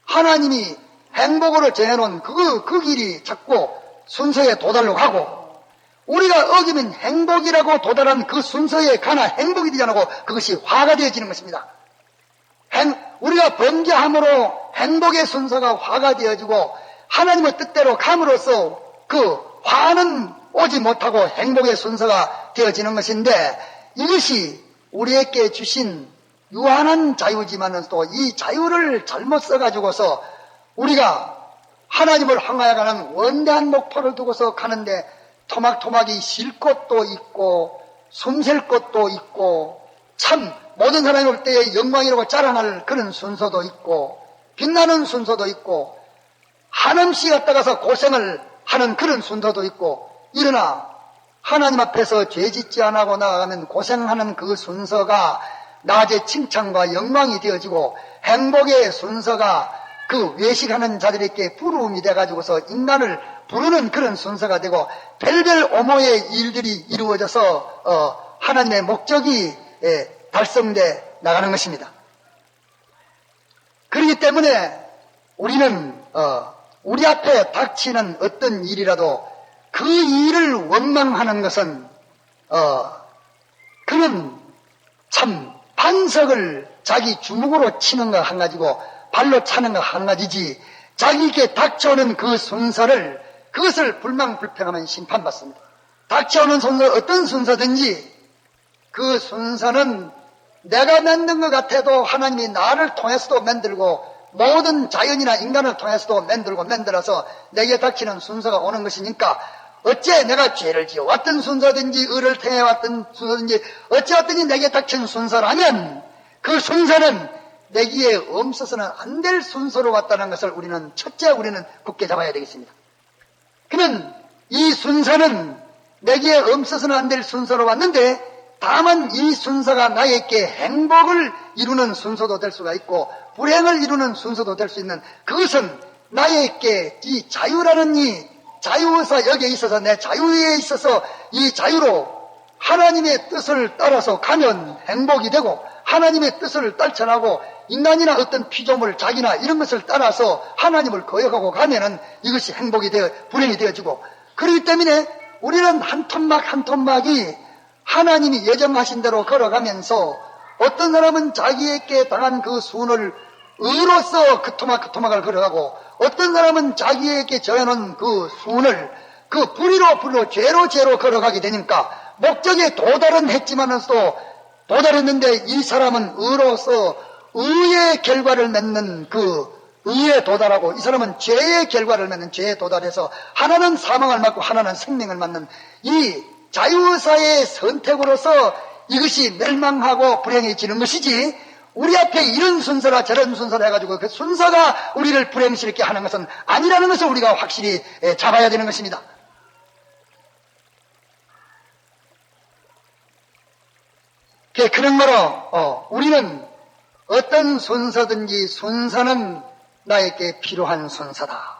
[SPEAKER 1] 하나님이 행복으로 정해놓은 그 길이 자꾸 순서에 도달로 가고 우리가 어기면 행복이라고 도달한 그 순서에 가나 행복이 되지 않고 그것이 화가 되어지는 것입니다. 우리가 범죄함으로 행복의 순서가 화가 되어지고 하나님의 뜻대로 감으로써 그 화는 오지 못하고 행복의 순서가 되어지는 것인데 이것이 우리에게 주신 유한한 자유지만은 또 이 자유를 잘못 써가지고서 우리가 하나님을 향하여 가는 원대한 목표를 두고서 가는데 토막토막이 쉴 곳도 있고 숨쉴 곳도 있고 참 모든 사람이 올 때에 영광이라고 자랑할 그런 순서도 있고 빛나는 순서도 있고 한없이 갔다가서 고생을 하는 그런 순서도 있고 일어나 하나님 앞에서 죄짓지 않고 나아가면 고생하는 그 순서가 낮에 칭찬과 영광이 되어지고 행복의 순서가 그 외식하는 자들에게 부러움이 돼가지고서 인간을 부르는 그런 순서가 되고 별별 오모의 일들이 이루어져서 하나님의 목적이 달성돼 나가는 것입니다. 그렇기 때문에 우리는 우리 앞에 닥치는 어떤 일이라도 그 일을 원망하는 것은 그는 참 반석을 자기 주먹으로 치는 것 한 가지고 발로 차는 것 한 가지지 자기에게 닥쳐오는 그 순서를 그것을 불망불평하면 심판받습니다. 닥쳐오는 순서 어떤 순서든지 그 순서는 내가 만든 것 같아도 하나님이 나를 통해서도 만들고 모든 자연이나 인간을 통해서도 만들어서 내게 닥치는 순서가 오는 것이니까 어째 내가 죄를 지어왔던 순서든지 의를 행해왔던 순서든지 어찌왔든지 내게 닥친 순서라면 그 순서는 내기에 없어서는 안 될 순서로 왔다는 것을 우리는 굳게 잡아야 되겠습니다. 그러면 이 순서는 내기에 없어서는 안 될 순서로 왔는데 다만 이 순서가 나에게 행복을 이루는 순서도 될 수가 있고 불행을 이루는 순서도 될 수 있는, 그것은 나에게 이 자유라는 이 자유의사 여기에 있어서, 내 자유에 있어서 이 자유로 하나님의 뜻을 따라서 가면 행복이 되고, 하나님의 뜻을 떨쳐나고 인간이나 어떤 피조물, 자기나 이런 것을 따라서 하나님을 거역하고 가면은 이것이 행복이 되어 불행이 되어지고, 그렇기 때문에 우리는 한 톱막 한 톱막이 하나님이 예정하신 대로 걸어가면서 어떤 사람은 자기에게 당한 그 순을 의로서 그 토막 그 토막을 걸어가고, 어떤 사람은 자기에게 정해놓은 그 순을 그 불의로 죄로 걸어가게 되니까 목적에 도달은 했지만은 또 도달했는데 이 사람은 의로서 의의 결과를 맺는 그 의에 도달하고, 이 사람은 죄의 결과를 맺는 죄에 도달해서 하나는 사망을 맞고 하나는 생명을 맞는 이 자유의사의 선택으로서 이것이 멸망하고 불행해지는 것이지, 우리 앞에 이런 순서라 저런 순서라 해가지고 그 순서가 우리를 불행스럽게 하는 것은 아니라는 것을 우리가 확실히 잡아야 되는 것입니다. 그런 거로 우리는 어떤 순서든지 순서는 나에게 필요한 순서다.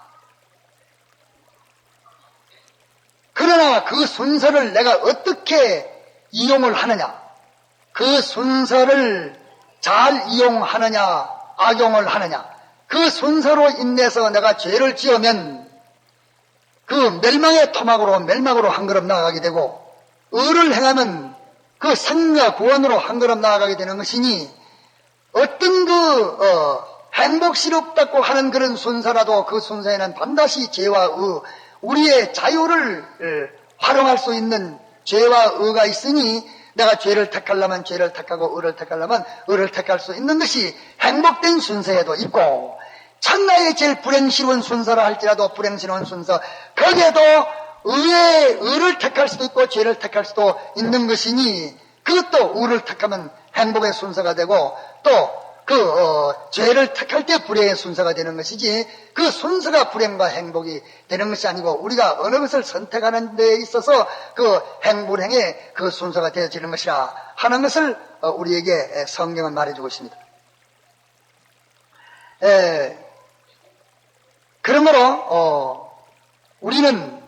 [SPEAKER 1] 그러나 그 순서를 내가 어떻게 이용을 하느냐, 그 순서를 잘 이용하느냐 악용을 하느냐, 그 순서로 인해서 내가 죄를 지으면 그 멸망의 토막으로 멸망으로 한 걸음 나아가게 되고, 의를 행하면 그 생명 구원으로 한 걸음 나아가게 되는 것이니, 어떤 행복스럽다고 하는 그런 순서라도 그 순서에는 반드시 죄와 의, 우리의 자유를 활용할 수 있는 죄와 의가 있으니, 내가 죄를 택하려면 죄를 택하고 의를 택하려면 의를 택할 수 있는 것이 행복된 순서에도 있고, 천하의 제일 불행스러운 순서라 할지라도 불행스러운 순서, 거기에도 의를 택할 수도 있고 죄를 택할 수도 있는 것이니, 그것도 의를 택하면 행복의 순서가 되고, 또 죄를 택할 때 불행의 순서가 되는 것이지, 그 순서가 불행과 행복이 되는 것이 아니고, 우리가 어느 것을 선택하는 데 있어서 그 행불행의 그 순서가 되어지는 것이라 하는 것을 우리에게 성경은 말해주고 있습니다. 그러므로 우리는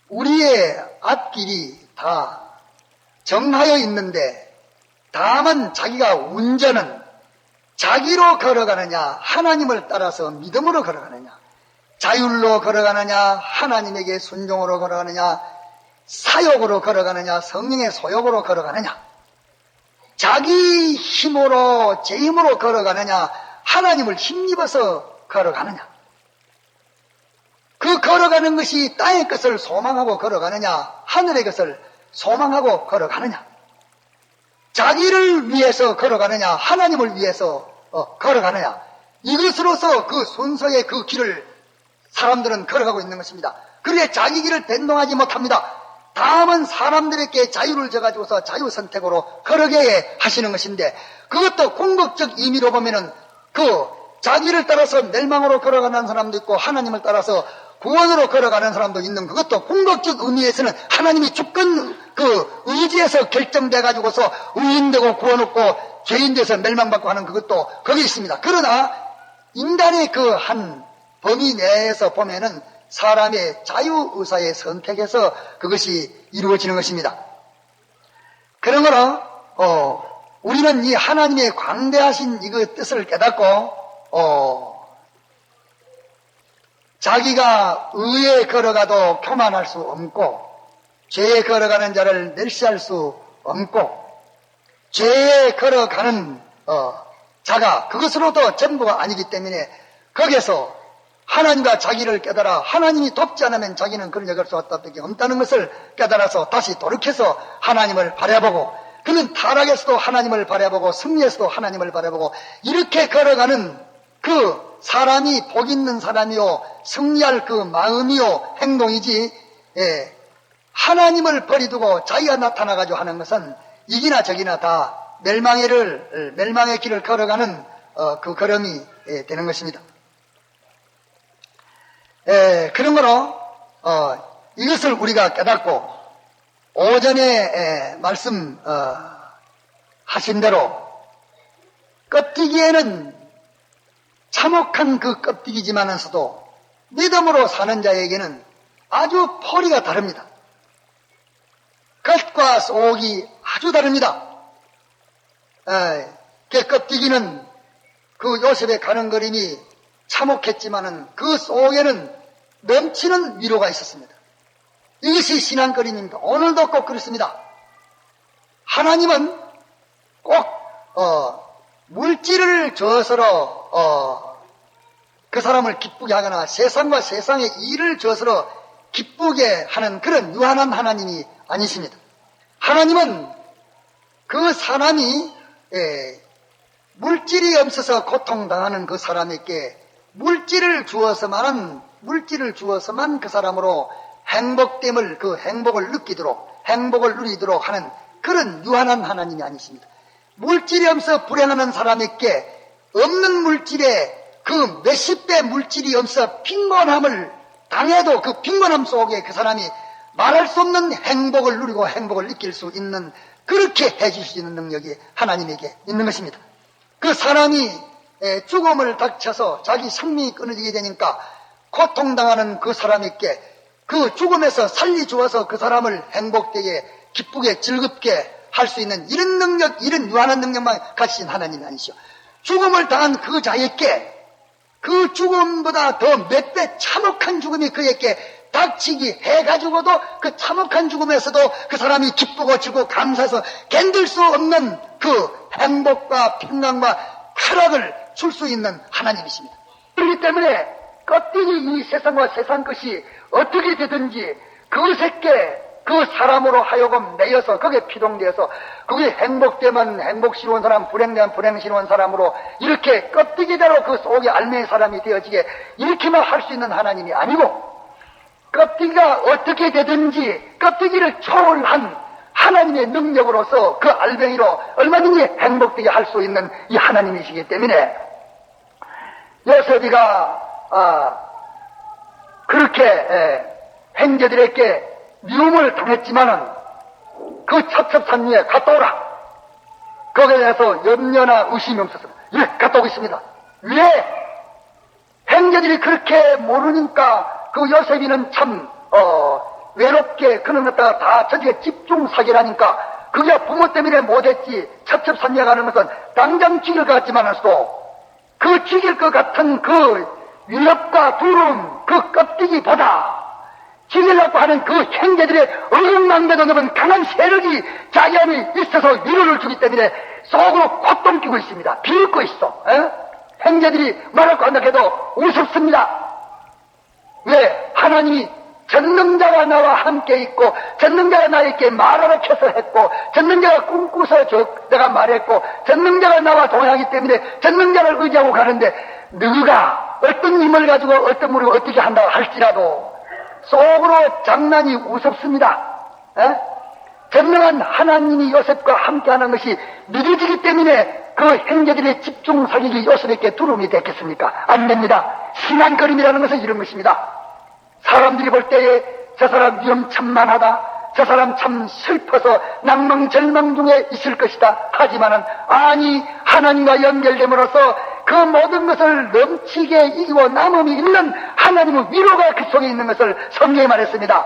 [SPEAKER 1] 우리의 앞길이 다 정하여 있는데, 다만 자기가 운전은 자기로 걸어가느냐 하나님을 따라서 믿음으로 걸어가느냐, 자율로 걸어가느냐 하나님에게 순종으로 걸어가느냐, 사욕으로 걸어가느냐 성령의 소욕으로 걸어가느냐, 자기 힘으로 제 힘으로 걸어가느냐 하나님을 힘입어서 걸어가느냐, 그 걸어가는 것이 땅의 것을 소망하고 걸어가느냐 하늘의 것을 소망하고 걸어가느냐, 자기를 위해서 걸어가느냐 하나님을 위해서 걸어가느냐, 이것으로서 그 순서의 그 길을 사람들은 걸어가고 있는 것입니다. 그런데 자기 길을 변동하지 못합니다. 다만 사람들에게 자유를 줘가지고서 자유 선택으로 걸어게 하시는 것인데, 그것도 궁극적 의미로 보면은 그 자기를 따라서 멸망으로 걸어가는 사람도 있고 하나님을 따라서 구원으로 걸어가는 사람도 있는, 그것도 궁극적 의미에서는 하나님이 주권 그 의지에서 결정돼 가지고서 의인되고 구원 얻고 죄인돼서 멸망받고 하는 그것도 거기 있습니다. 그러나 인간의 그 한 범위 내에서 보면은 사람의 자유의사의 선택에서 그것이 이루어지는 것입니다. 그러므로 우리는 이 하나님의 광대하신 이거 뜻을 깨닫고 자기가 의에 걸어가도 교만할 수 없고, 죄에 걸어가는 자를 멸시할 수 없고, 죄에 걸어가는 자가 그것으로도 전부가 아니기 때문에, 거기에서 하나님과 자기를 깨달아 하나님이 돕지 않으면 자기는 그런 역할 수 없다밖에 없다는 것을 깨달아서 다시 돌이켜서 하나님을 바라보고, 그는 타락에서도 하나님을 바라보고 승리에서도 하나님을 바라보고, 이렇게 걸어가는 그 사람이 복 있는 사람이요 승리할 그 마음이요 행동이지, 하나님을 버리두고 자기가 나타나가지고 하는 것은 이기나 저기나 다 멸망의 길을 걸어가는 그 걸음이 되는 것입니다. 그러므로 이것을 우리가 깨닫고 오전에 말씀 하신 대로 껍데기에는 참혹한 그 껍데기지만서도 믿음으로 사는 자에게는 아주 포리가 다릅니다. 겉과 속이 아주 다릅니다. 그 껍데기는 그 요셉의 가는 그림이 참혹했지만은 그 속에는 넘치는 위로가 있었습니다. 이것이 신앙그림입니다. 오늘도 꼭 그렇습니다. 하나님은 꼭 물질을 줘서로 그 사람을 기쁘게 하거나 세상과 세상의 일을 줘서로 기쁘게 하는 그런 유한한 하나님이 아니십니다. 하나님은 그 사람이 물질이 없어서 고통당하는 그 사람에게 물질을 주어서만 그 사람으로 행복됨을, 그 행복을 느끼도록, 행복을 누리도록 하는 그런 유한한 하나님이 아니십니다. 물질이 없어 불행하는 사람에게 없는 물질에 그 몇십 배 물질이 없어 빈곤함을 당해도 그 빈곤함 속에 그 사람이 말할 수 없는 행복을 누리고 행복을 느낄 수 있는, 그렇게 해줄 수 있는 능력이 하나님에게 있는 것입니다. 그 사람이 죽음을 닥쳐서 자기 생명이 끊어지게 되니까 고통당하는 그 사람에게 그 죽음에서 살리주어서 그 사람을 행복되게 기쁘게 즐겁게 할 수 있는 이런 능력, 이런 유한한 능력만 가지신 하나님이 아니시오. 죽음을 당한 그 자에게 그 죽음보다 더 몇 배 참혹한 죽음이 그에게 닥치기 해가지고도 그 참혹한 죽음에서도 그 사람이 기쁘고 즐거워 감사해서 견딜 수 없는 그 행복과 평강과 쾌락을 줄 수 있는 하나님이십니다. 그렇기 때문에 껍데기 이 세상과 세상 것이 어떻게 되든지 그것에게 그 사람으로 하여금 내어서 그게 피동되어서 그게 행복되면 행복스러운 사람, 불행되면 불행스러운 사람으로 이렇게 껍데기대로 그 속에 알맹이 사람이 되어지게 이렇게만 할 수 있는 하나님이 아니고 껍데기가 어떻게 되든지 껍데기를 초월한 하나님의 능력으로서 그 알맹이로 얼마든지 행복되게 할 수 있는 이 하나님이시기 때문에 요셉이가 그렇게 형제들에게 미움을 당했지만은 그 첩첩산리에 갔다 오라. 거기에 대해서 염려나 의심이 없었습니다. 예, 갔다 오겠습니다. 왜? 형제들이 그렇게 모르니까 그 요셉이는 참 외롭게 그런 것다가 다 저쪽에 집중 사기라니까 그게 부모 때문에 못했지. 첩첩산리에 가는 것은 당장 죽일 것 같지만서도 그 죽일 것 같은 그 위협과 두려움, 그 껍데기보다 죽이려고 하는 그 형제들의 어긋망대도 넘은 강한 세력이 자기 안에 있어서 위로를 주기 때문에 속으로 콧똥 끼고 있습니다. 비웃고 있어. 형제들이 말할 거 한다 해도 우습습니다. 왜? 하나님이 전능자가 나와 함께 있고 전능자가 나에게 말하라 해서 했고 전능자가 꿈꾸서 내가 말했고 전능자가 나와 동행하기 때문에 전능자를 의지하고 가는데 누가 어떤 힘을 가지고 어떤 무리가 어떻게 한다고 할지라도 속으로 장난이 우습습니다. 전능한 하나님이 요셉과 함께하는 것이 믿어지기 때문에 그 형제들의 집중 사격이 요셉에게 두려움이 됐겠습니까? 안 됩니다. 신앙걸음이라는 것은 이런 것입니다. 사람들이 볼 때에 저 사람 위험천만하다, 저 사람 참 슬퍼서 낭망 절망 중에 있을 것이다 하지만은 아니, 하나님과 연결됨으로써 그 모든 것을 넘치게 이기고 남음이 있는 하나님의 위로가 그 속에 있는 것을 성경에 말했습니다.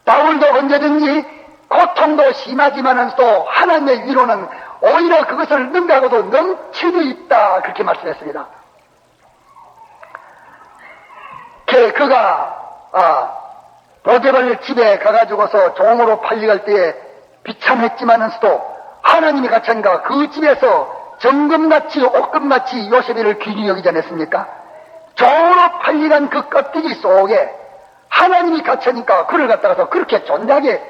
[SPEAKER 1] 바울도 언제든지 고통도 심하지만은 하나님의 위로는 오히려 그것을 능가하고도 넘치게 있다, 그렇게 말씀했습니다. 그가 보디발 집에 가가지고서 종으로 팔려갈 때에 비참했지만서도 하나님이 같이 하니까 그 집에서 정금같이 옥금같이 요셉이를 귀히 여기지 않았습니까? 종으로 팔려간 그 껍데기 속에 하나님이 같이 하니까 그를 갖다가서 그렇게 존재하게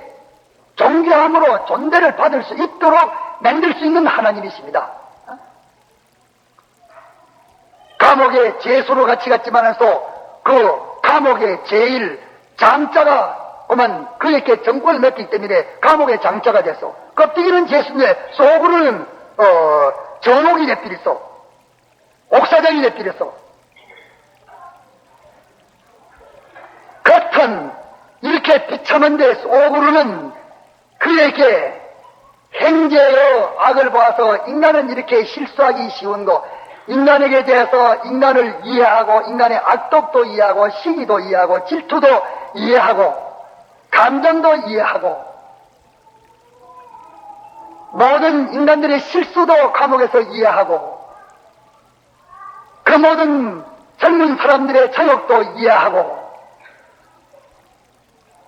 [SPEAKER 1] 존귀함으로 존대를 받을 수 있도록 만들 수 있는 하나님이십니다. 감옥에 죄수로 같이 갔지만은 그 감옥의 제일 장자가 오면 그에게 정권을 맡기 때문에 감옥의 장자가 됐어. 껍데기는 죄수인데 속으로는 전옥이 내버렸어. 옥사장이 내버렸어. 겉은 이렇게 비참한데 속으로는 그에게 행제의 악을 보아서 인간은 이렇게 실수하기 쉬운 거, 인간에게 대해서 인간을 이해하고 인간의 악독도 이해하고 시기도 이해하고 질투도 이해하고 감정도 이해하고 모든 인간들의 실수도 감옥에서 이해하고 그 모든 젊은 사람들의 저욕도 이해하고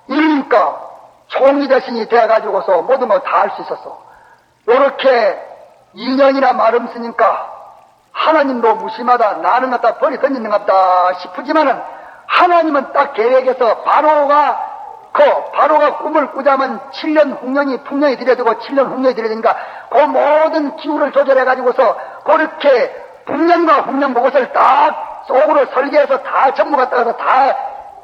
[SPEAKER 1] 이러니까 총리 대신이 되어가지고서 모든 걸 다 할 수 있었어. 요렇게 2년이나 말음 쓰니까 하나님도 무심하다, 나는 갖다 버리 던지는 것 같다 싶으지만은 하나님은 딱 계획해서 바로가 꿈을 꾸자면 7년 풍년이 들여지고 7년 홍련이 들여지니까 그 모든 기후를 조절해가지고서 그렇게 풍년과 홍련 그것을 딱 속으로 설계해서 다 전부 갖다가 다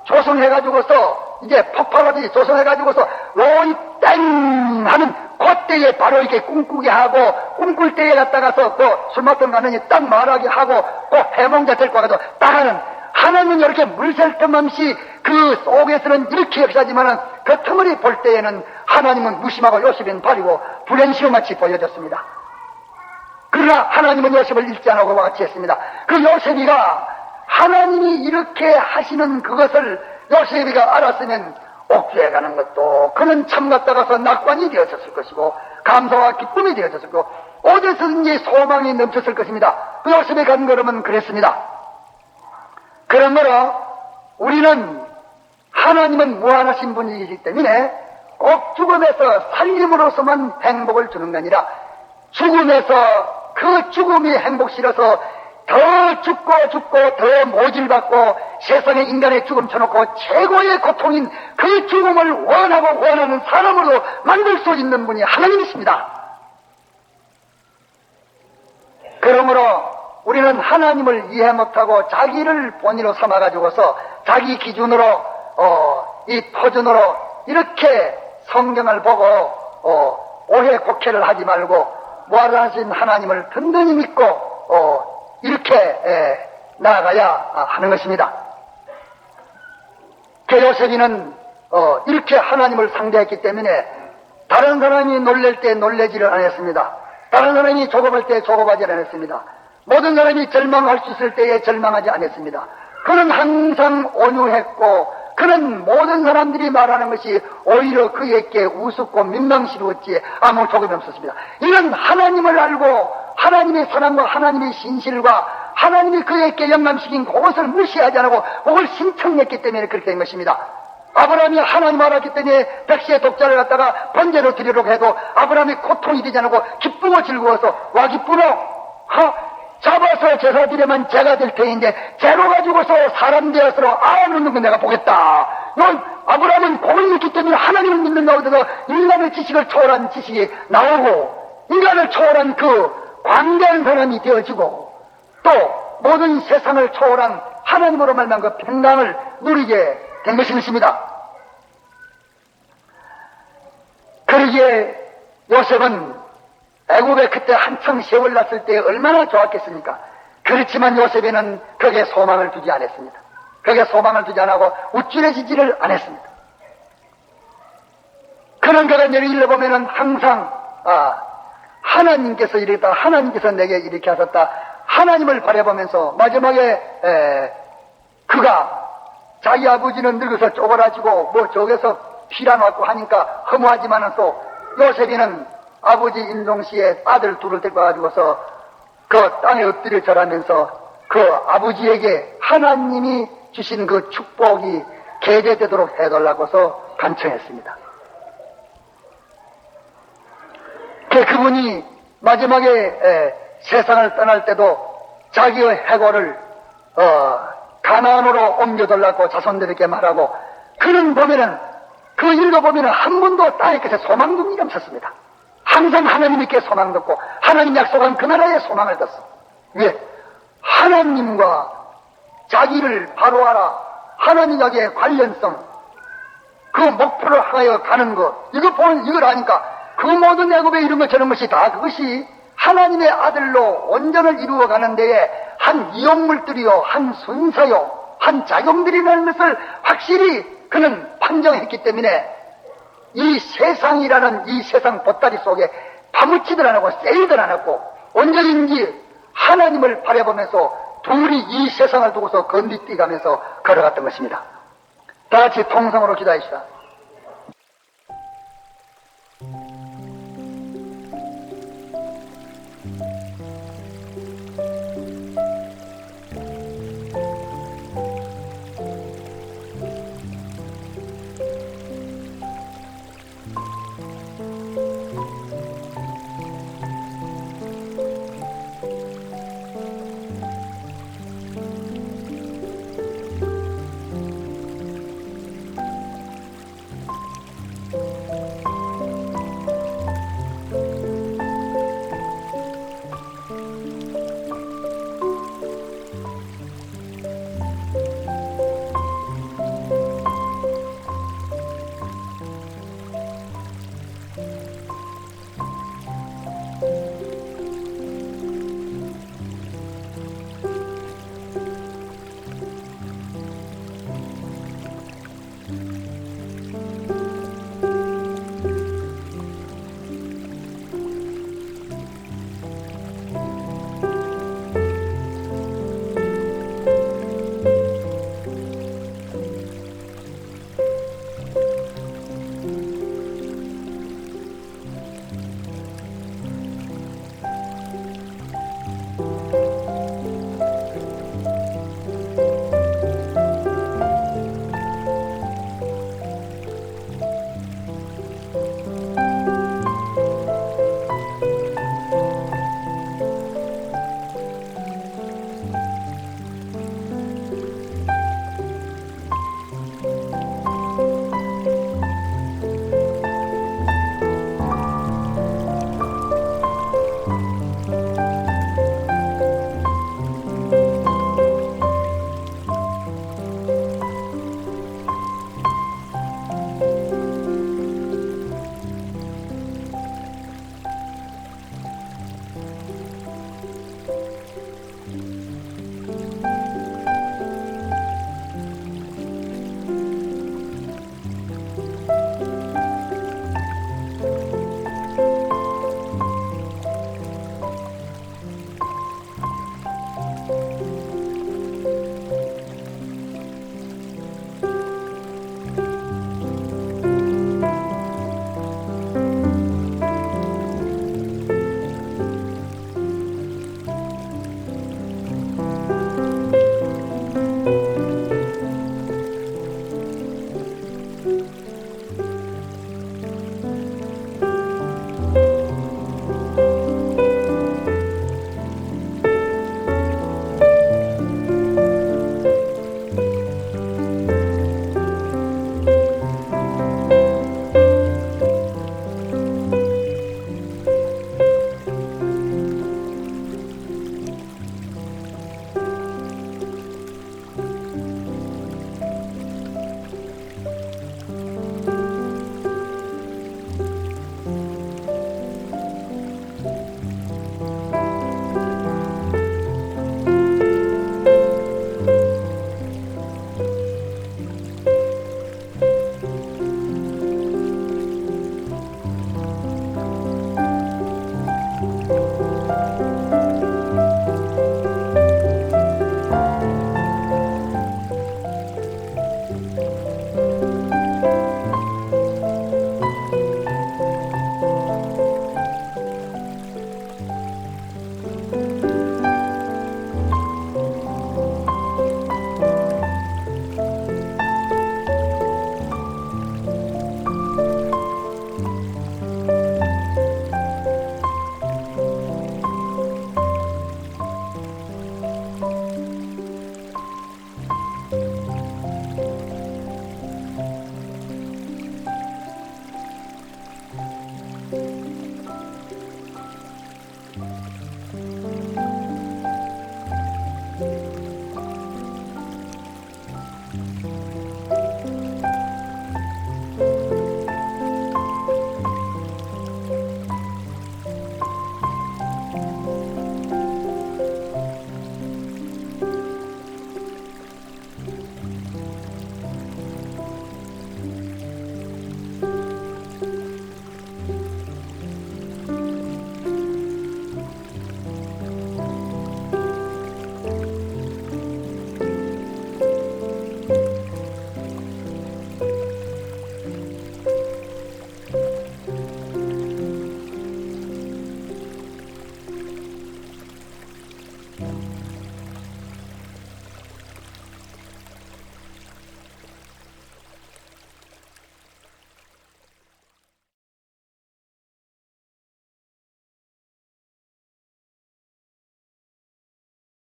[SPEAKER 1] 조성해가지고서 이제 폭발하듯이 조성해가지고서 로이 땡 하는 그때에 바로 이렇게 꿈꾸게 하고 꿈꿀 때에 갔다가서 술 먹던 가느니 딱 말하게 하고 해몽자 될 거 가서 딱 하는 하나님은 이렇게 물샐 틈 없이 그 속에서는 이렇게 역사하지만은 그 틈을 볼 때에는 하나님은 무심하고 요셉은 버리고 불행시로마치 보여졌습니다. 그러나 하나님은 요셉을 잊지 않고 같이 했습니다. 그 요셉이가 하나님이 이렇게 하시는 그것을 요셉이가 알았으면 옥주에 가는 것도 그는 참 갔다가서 낙관이 되었을 것이고 감사와 기쁨이 되었을 것이고 어디서든지 소망이 넘쳤을 것입니다. 그 요셉의 간 걸음은 그랬습니다. 그러므로 우리는 하나님은 무한하신 분이시기 때문에 꼭 죽음에서 살림으로서만 행복을 주는 게 아니라 죽음에서 그 죽음이 행복시려서 더 죽고 더 모질받고 세상에 인간의 죽음 쳐놓고 최고의 고통인 그 죽음을 원하는 사람으로 만들 수 있는 분이 하나님이십니다. 그러므로 우리는 하나님을 이해 못하고 자기를 본의로 삼아가지고서 자기 기준으로 이 표준으로 이렇게 성경을 보고 오해 곡해를 하지 말고 무한하신 하나님을 든든히 믿고 이렇게 나아가야 하는 것입니다. 그 요셉이는 이렇게 하나님을 상대했기 때문에 다른 사람이 놀랄 때 놀라지를 않았습니다. 다른 사람이 조급할 때 조급하지 않았습니다. 모든 사람이 절망할 수 있을 때에 절망하지 않았습니다. 그는 항상 온유했고 그는 모든 사람들이 말하는 것이 오히려 그에게 우습고 민망스러웠지 아무 조급이 없었습니다. 이는 하나님을 알고 하나님의 사랑과 하나님의 신실과 하나님이 그에게 영감시킨 그것을 무시하지 않고 그걸 신청했기 때문에 그렇게 된 것입니다. 아브라함이 하나님 알았기 때문에 백시의 독자를 갖다가 번제로 드리려고 해도 아브라함이 고통이 되지 않고 기쁘고 즐거워서 와 기쁘노 잡아서 제사 드리면 제가 될 테인데 죄로 가지고서 사람 되어서 알아놓는 건 내가 보겠다. 넌 아브라함은 복을 믿기 때문에 하나님을 믿는다고 해서 인간의 지식을 초월한 지식이 나오고 인간을 초월한 그 광대한 사람이 되어지고 또 모든 세상을 초월한 하나님으로 말미암은 그 평강을 누리게 된 것입니다. 그러기에 요셉은 애굽에 그때 한창 세월 났을 때 얼마나 좋았겠습니까? 그렇지만 요셉에는 거기에 소망을 두지 않았습니다. 거기에 소망을 두지 않고 우쭐해지지를 않았습니다. 그런 그가 일러보면은 항상 하나님께서 이랬다, 하나님께서 내게 이렇게 하셨다, 하나님을 바라보면서 마지막에 그가 자기 아버지는 늙어서 쪼그라지고 뭐 저기서 피라 났고 하니까 허무하지만은 또 요셉이는 아버지 임종시에 아들 둘을 데리고 가지고서 그 땅에 엎드려 절하면서 그 아버지에게 하나님이 주신 그 축복이 계제되도록 해달라고서 간청했습니다. 그분이 마지막에 세상을 떠날 때도 자기의 해골을 가나안으로 옮겨달라고 자손들에게 말하고 그는 보면은 그 읽어보면은 한 번도 땅에 끝에 소망도 없었습니다. 항상 하나님께 소망 뒀고 하나님 약속한 그 나라에 소망을 뒀어. 왜? 하나님과 자기를 바로 알아 하나님과의 관련성 그 목표를 향하여 가는 것 이걸 아니까 그 모든 애굽에 이런 것 저런 것이 다 그것이 하나님의 아들로 온전을 이루어가는 데에 한 이용물들이요 한 순서요 한 작용들이라는 것을 확실히 그는 판정했기 때문에 이 세상이라는 이 세상 보따리 속에 파묻히들 안 하고 세이들 안 하고 온전인지 하나님을 바라보면서 둘이 이 세상을 두고서 건너뛰가면서 걸어갔던 것입니다. 다 같이 통성으로 기도하시다.